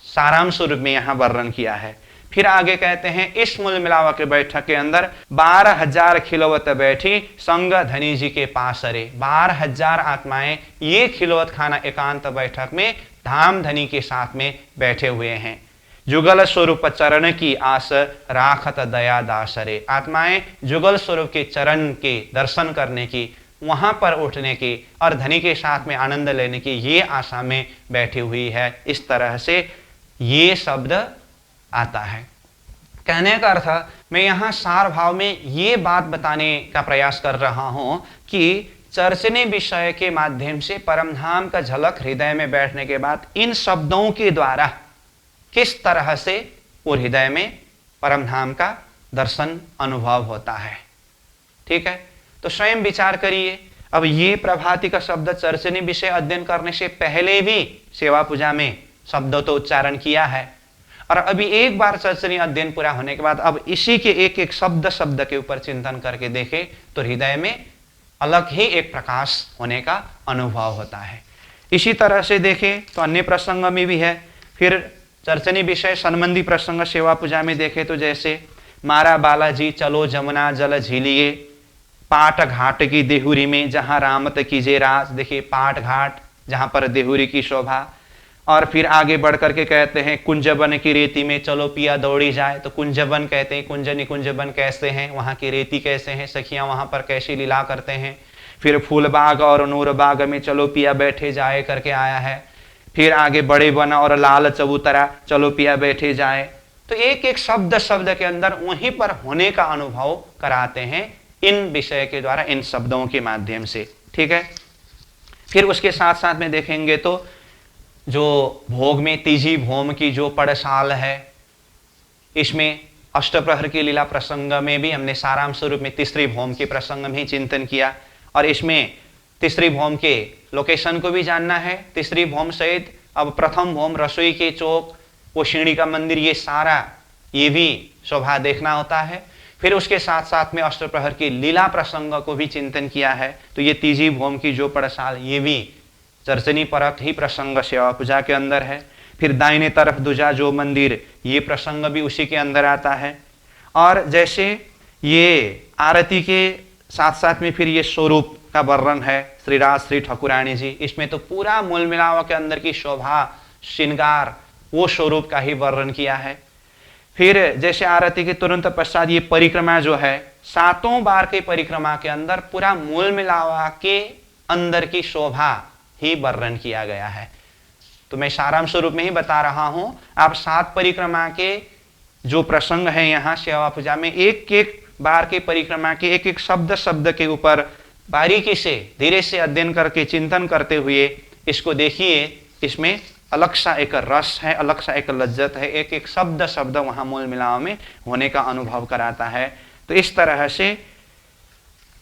सारांश रूप में यहाँ वर्णन किया है। फिर आगे कहते हैं इस मूल मिलावा के बैठक के अंदर 12,000 खिलवत बैठी संग धनी जी के पास रे। 12,000 आत्माएं ये खिलवत खाना एकांत बैठक में धाम धनी के साथ में बैठे हुए हैं। जुगल स्वरूप चरण की आस राखत दया दास रे। आत्माएं जुगल स्वरूप के चरण के दर्शन करने की, वहां पर उठने की और धनी के साथ में आनंद लेने की ये आशा में बैठी हुई है। इस तरह से ये शब्द आता है। कहने का अर्थ मैं यहाँ सार भाव में ये बात बताने का प्रयास कर रहा हूँ कि चर्चने विषय के माध्यम से परमधाम का झलक हृदय में बैठने के बाद इन शब्दों के द्वारा किस तरह से वो हृदय में परमधाम का दर्शन अनुभव होता है। ठीक है, तो स्वयं विचार करिए। अब ये प्रभाती का शब्द चर्चनी विषय अध्ययन करने से पहले भी सेवा पूजा में शब्दों तो उच्चारण किया है, और अभी एक बार चर्चनी अध्ययन पूरा होने के बाद अब इसी के एक एक शब्द शब्द के ऊपर चिंतन करके देखें तो हृदय में अलग ही एक प्रकाश होने का अनुभव होता है। इसी तरह से देखें तो अन्य प्रसंग में भी है। फिर चर्चनी विषय संबंधी प्रसंग सेवा पूजा में देखें तो जैसे मारा बालाजी चलो जमुना जल झीलिए, पाट घाट की देहुरी में जहाँ रामत कीजे राज। देखिए पाट घाट जहाँ पर देहुरी की शोभा। और फिर आगे बढ़ करके कहते हैं कुंजबन की रेती में चलो पिया दौड़ी जाए। तो कुंजबन कहते हैं, कुंज निकुंजबन कैसे हैं, वहाँ की रेती कैसे हैं, सखियाँ वहाँ पर कैसी लीला करते हैं। फिर फूलबाग और नूरबाग में चलो पिया बैठे जाए करके आया है। फिर आगे बड़े बना और लाल चबूतरा चलो पिया बैठे जाए। तो एक एक शब्द शब्द के अंदर वहीं पर होने का अनुभव कराते हैं इन विषय के द्वारा, इन शब्दों के माध्यम से। ठीक है, फिर उसके साथ साथ में देखेंगे तो जो भोग में तीजी भोम की जो पड़साल है, इसमें अष्टप्रहर की लीला प्रसंग में भी हमने सारांश स्वरूप में तीसरी भोम के प्रसंग में ही चिंतन किया, और इसमें तीसरी भोम के लोकेशन को भी जानना है। तीसरी भोम सहित अब प्रथम भोम, रसोई के चौक, वो शिणी का मंदिर, ये सारा ये भी शोभा देखना होता है। फिर उसके साथ साथ में अष्टप्रहर की लीला प्रसंग को भी चिंतन किया है। तो ये तीजी भोम की जो पड़साल, ये भी चर्चनी परक ही प्रसंग सेवा पूजा के अंदर है। फिर दाहिने तरफ दूजा जो मंदिर, ये प्रसंग भी उसी के अंदर आता है। और जैसे ये आरती के साथ साथ में फिर ये स्वरूप का वर्णन है, श्रीराज श्री ठाकुरानी जी, इसमें तो पूरा मूल मिलाव के अंदर की शोभा श्रृंगार वो स्वरूप का ही वर्णन किया है। फिर जैसे आरती के तुरंत पश्चात ये परिक्रमा जो है, 7 बार के परिक्रमा के अंदर पूरा मूल मिलावा के अंदर की शोभा ही वर्णन किया गया है। तो मैं सारांश स्वरूप में ही बता रहा हूं, आप 7 परिक्रमा के जो प्रसंग है यहाँ सेवा पूजा में, एक एक बार के परिक्रमा के एक एक शब्द शब्द के ऊपर बारीकी से धीरे से अध्ययन करके चिंतन करते हुए इसको देखिए। इसमें अलग सा एक रस है, अलग सा एक लज्जत है, एक एक शब्द शब्द वहाँ मूल मिलाव में होने का अनुभव कराता है। तो इस तरह से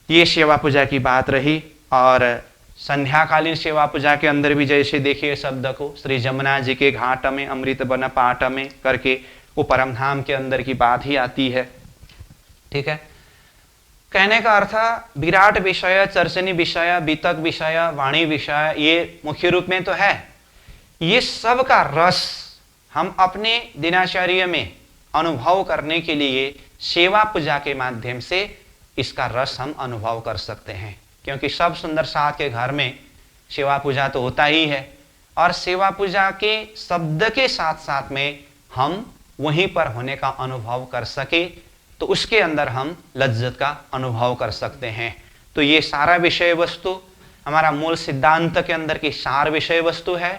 ये सेवा पूजा की बात रही। और संध्याकालीन सेवा पूजा के अंदर भी जैसे देखिए शब्द को, श्री जमुना जी के घाट में अमृत बन पाट में करके वो परमधाम के अंदर की बात ही आती है। ठीक है, कहने का अर्थ विराट विषय, चर्चनी विषय, बीतक विषय, वाणी विषय, ये मुख्य रूप में तो है। ये सब का रस हम अपने दिनचर्या में अनुभव करने के लिए सेवा पूजा के माध्यम से इसका रस हम अनुभव कर सकते हैं। क्योंकि सब सुंदर साथ के घर में सेवा पूजा तो होता ही है, और सेवा पूजा के शब्द के साथ साथ में हम वहीं पर होने का अनुभव कर सके तो उसके अंदर हम लज्जत का अनुभव कर सकते हैं। तो ये सारा विषय वस्तु हमारा मूल सिद्धांत के अंदर की सार विषय वस्तु है।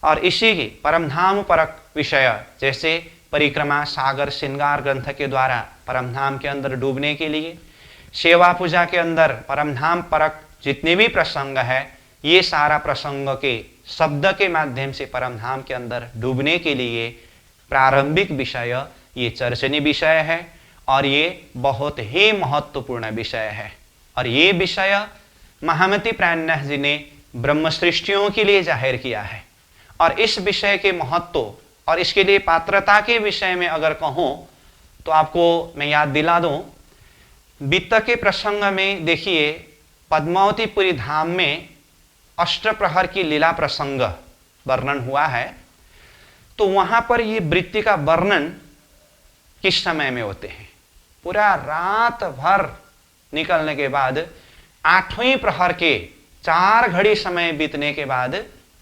और इसी की परमधाम परक विषय, जैसे परिक्रमा सागर श्रृंगार ग्रंथ के द्वारा परमधाम के अंदर डूबने के लिए, सेवा पूजा के अंदर परमधाम परक जितने भी प्रसंग है, ये सारा प्रसंग के शब्द के माध्यम से परमधाम के अंदर डूबने के लिए प्रारंभिक विषय ये चर्चनी विषय है, और ये बहुत ही महत्वपूर्ण विषय है। और ये विषय महामती प्राणनाथ जी ने ब्रह्म सृष्टियों के लिए जाहिर किया है। और इस विषय के महत्व और इसके लिए पात्रता के विषय में अगर कहूँ तो आपको मैं याद दिला दूं, वित्त के प्रसंग में देखिए पद्मावतीपुरी धाम में अष्टप्रहर की लीला प्रसंग वर्णन हुआ है। तो वहां पर ये वृत्ति का वर्णन किस समय में होते हैं, पूरा रात भर निकलने के बाद 8वें प्रहर के 4 घड़ी समय बीतने के बाद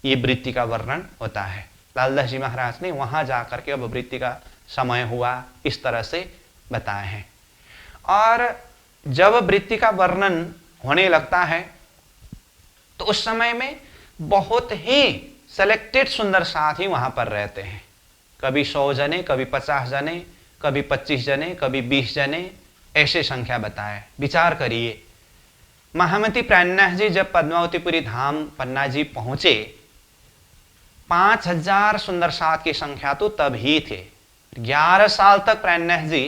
ये वृत्ति का वर्णन होता है। लालदास जी महाराज ने वहां जाकर के अब वृत्ति का समय हुआ इस तरह से बताए हैं। और जब वृत्ति का वर्णन होने लगता है तो उस समय में बहुत ही सेलेक्टेड सुंदर साथ ही वहां पर रहते हैं। कभी 100 जने, कभी 50 जने, कभी 25 जने, कभी 20 जने, ऐसे संख्या बताए। विचार करिए, महामती प्राणनाथ जी जब पद्मावतीपुरी धाम पन्ना जी पहुंचे, 5000 सुंदर साथ की संख्या तो तब ही थे। 11 साल तक प्राणनाथ जी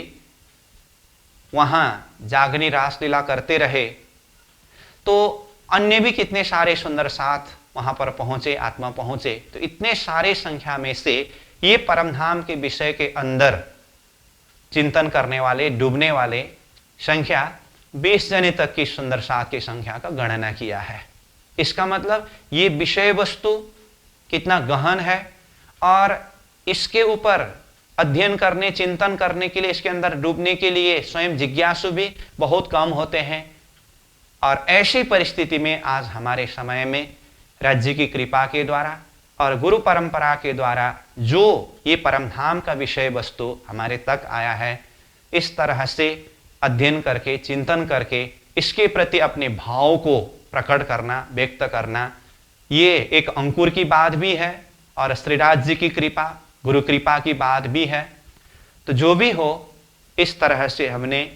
वहां जागनी रासलीला करते रहे, तो अन्य भी कितने सारे सुंदर साथ वहां पर पहुंचे, आत्मा पहुंचे। तो इतने सारे संख्या में से ये परमधाम के विषय के अंदर चिंतन करने वाले, डूबने वाले संख्या 20 जने तक की सुंदर साथ की संख्या का गणना किया है। इसका मतलब ये विषय वस्तु कितना गहन है और इसके ऊपर अध्ययन करने, चिंतन करने के लिए, इसके अंदर डूबने के लिए स्वयं जिज्ञासु भी बहुत कम होते हैं। और ऐसी परिस्थिति में आज हमारे समय में राज्य की कृपा के द्वारा और गुरु परंपरा के द्वारा जो ये परमधाम का विषय वस्तु हमारे तक आया है, इस तरह से अध्ययन करके, चिंतन करके इसके प्रति अपने भाव को प्रकट करना, व्यक्त करना, ये एक अंकुर की बात भी है और श्रीराज जी की कृपा, गुरु कृपा की बात भी है। तो जो भी हो, इस तरह से हमने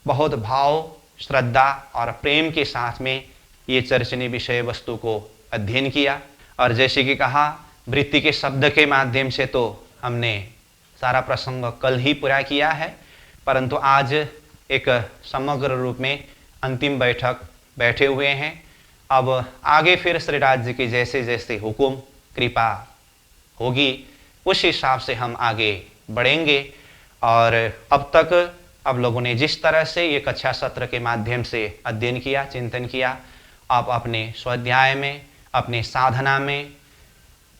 बहुत भाव, श्रद्धा और प्रेम के साथ में ये चर्चनी विषय वस्तु को अध्ययन किया। और जैसे कि कहा, वृत्ति के शब्द के माध्यम से तो हमने सारा प्रसंग कल ही पूरा किया है, परंतु आज एक समग्र रूप में अंतिम बैठक बैठे हुए हैं। अब आगे फिर श्रीराज जी की जैसे जैसे हुकुम, कृपा होगी, उस हिसाब से हम आगे बढ़ेंगे। और अब तक अब लोगों ने जिस तरह से ये कक्षा सत्र के माध्यम से अध्ययन किया, चिंतन किया, आप अपने स्वाध्याय में, अपने साधना में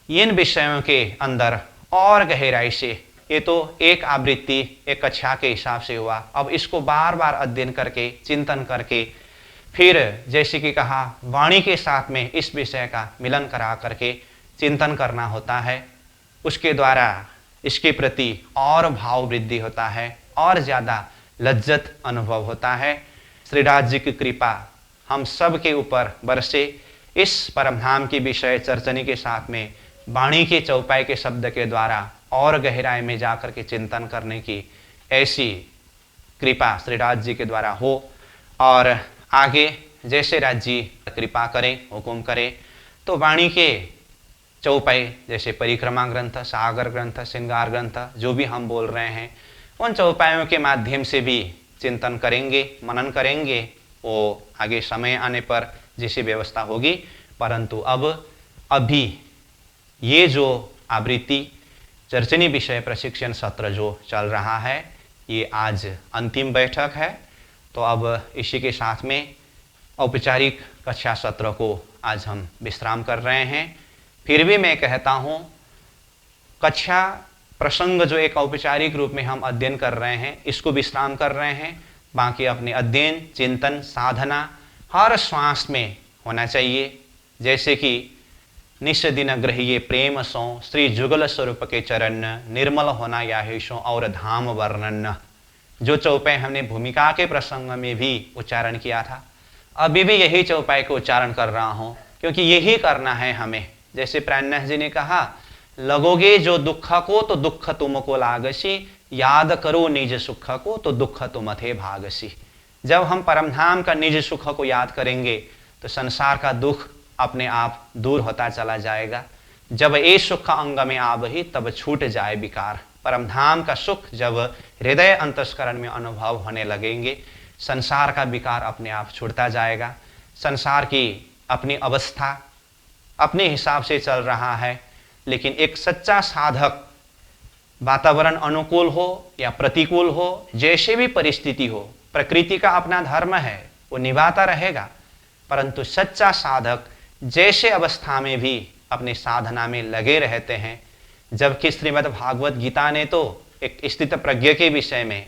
इन विषयों के अंदर और गहराई से, ये तो एक आवृत्ति, एक कक्षा के हिसाब से हुआ, अब इसको बार बार अध्ययन करके, चिंतन करके, फिर जैसे कि कहा, वाणी के साथ में इस विषय का मिलन करा करके चिंतन करना होता है। उसके द्वारा इसके प्रति और भाव वृद्धि होता है और ज़्यादा लज्जत अनुभव होता है। श्रीराज जी की कृपा हम सब के ऊपर बरसे। इस परमधाम की विषय चर्चनी के साथ में वाणी के चौपाई के शब्द के द्वारा और गहराई में जाकर के चिंतन करने की ऐसी कृपा श्रीराज जी के द्वारा हो। और आगे जैसे राज जी कृपा करें, हुकुम करें, तो वाणी के चौपाई जैसे परिक्रमा ग्रंथ, सागर ग्रंथ, श्रृंगार ग्रंथ, जो भी हम बोल रहे हैं, उन चौपायों के माध्यम से भी चिंतन करेंगे, मनन करेंगे। वो आगे समय आने पर जैसी व्यवस्था होगी, परंतु अभी ये जो आवृत्ति चर्चनी विषय प्रशिक्षण सत्र जो चल रहा है, ये आज अंतिम बैठक है। तो अब इसी के साथ में औपचारिक कक्षा सत्र को आज हम विश्राम कर रहे हैं। फिर भी मैं कहता हूँ, कक्षा प्रसंग जो एक औपचारिक रूप में हम अध्ययन कर रहे हैं, इसको विश्राम कर रहे हैं। बाकी अपने अध्ययन, चिंतन, साधना हर श्वास में होना चाहिए। जैसे कि निश दिन ग्रहिए प्रेम सो, श्री जुगल स्वरूप के चरण, निर्मल होना याहेशो और धाम वर्णन। जो चौपाई हमने भूमिका के प्रसंग में भी उच्चारण किया था, अभी भी यही चौपाई को उच्चारण कर रहा हूँ, क्योंकि यही करना है हमें। जैसे प्राणनाथ जी ने कहा, लगोगे जो दुख को तो दुख तुमको लागसी, याद करो निज सुख को तो दुख तुम थे भागसी। जब हम परमधाम का निज सुख को याद करेंगे तो संसार का दुख अपने आप दूर होता चला जाएगा। जब ये सुख अंग में आवही तब छूट जाए विकार। परमधाम का सुख जब हृदय अंतस्करण में अनुभव होने लगेंगे, संसार का विकार अपने आप छूटता जाएगा। संसार की अपनी अवस्था अपने हिसाब से चल रहा है, लेकिन एक सच्चा साधक, वातावरण अनुकूल हो या प्रतिकूल हो, जैसे भी परिस्थिति हो, प्रकृति का अपना धर्म है, वो निभाता रहेगा। परंतु सच्चा साधक जैसे अवस्था में भी अपने साधना में लगे रहते हैं। जबकि श्रीमद् भागवत गीता ने तो एक स्थित प्रज्ञ के विषय में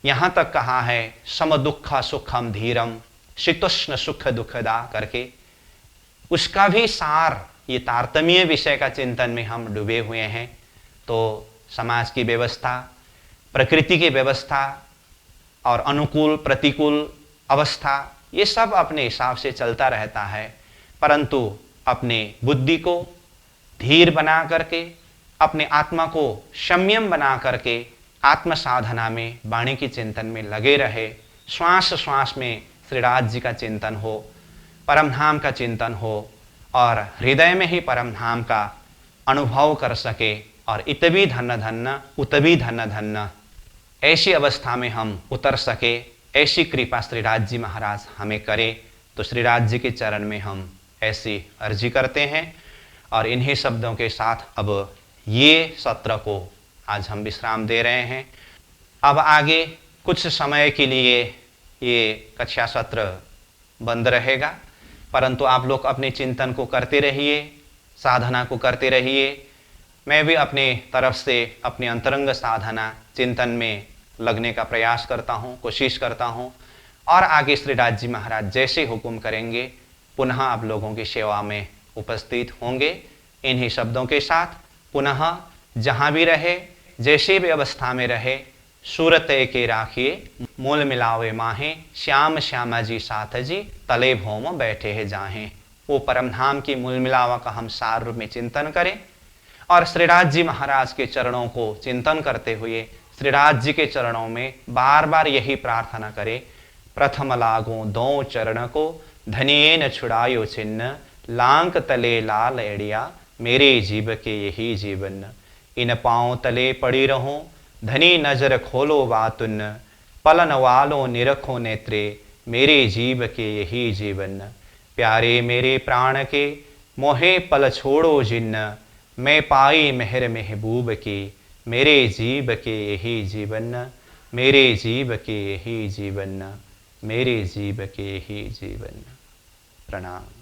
यहाँ तक कहा है, सम दुख सुखम धीरम शीतोष्ण सुख दुखदा करके, उसका भी सार ये तारतम्य विषय का चिंतन में हम डूबे हुए हैं। तो समाज की व्यवस्था, प्रकृति की व्यवस्था और अनुकूल प्रतिकूल अवस्था, ये सब अपने हिसाब से चलता रहता है। परंतु अपने बुद्धि को धीर बना करके, अपने आत्मा को संयम बना करके आत्म साधना में, वाणी की चिंतन में लगे रहे। श्वास श्वास में श्रीराज जी का चिंतन हो, परम धाम का चिंतन हो और हृदय में ही परम धाम का अनुभव कर सके और इतवी धन्य धन्य उतवी धन्य धन्य ऐसी अवस्था में हम उतर सके, ऐसी कृपा श्रीराज जी महाराज हमें करे। तो श्रीराज जी के चरण में हम ऐसी अर्जी करते हैं और इन्हीं शब्दों के साथ अब ये सत्र को आज हम विश्राम दे रहे हैं। अब आगे कुछ समय के लिए ये कक्षा सत्र बंद रहेगा, परंतु आप लोग अपने चिंतन को करते रहिए, साधना को करते रहिए। मैं भी अपने तरफ से अपने अंतरंग साधना चिंतन में लगने का प्रयास करता हूँ, कोशिश करता हूँ और आगे श्रीराज जी महाराज जैसे हुक्म करेंगे पुनः आप लोगों की सेवा में उपस्थित होंगे। इन्हीं शब्दों के साथ पुनः जहाँ भी रहे, जैसे भी अवस्था में रहे, सूरत के राखिए, मूल मिलावे माहे, श्याम श्यामा जी साथ जी, तले भौम बैठे हैं जाहें। वो परम धाम की मूल मिलावा का हम सार रूप में चिंतन करें और श्रीराज जी महाराज के चरणों को चिंतन करते हुए श्रीराज जी के चरणों में बार बार यही प्रार्थना करें, प्रथम लागो दो चरण को, धनिये न छुड़ायो छिन्न, लांक तले लाल एड़िया, मेरे जीव के यही जीवन। इन पाँव तले पड़ी रहूं, धनी नजर खोलो बातुन, पलन वालो निरखो नेत्रे, मेरे जीव के यही जीवन। प्यारे मेरे प्राण के, मोहे पल छोड़ो जिन्न, मैं पाई मेहर महबूब की, मेरे जीव के यही जीवन, मेरे जीव के यही जीवन, मेरे जीव के यही जीवन। प्रणाम।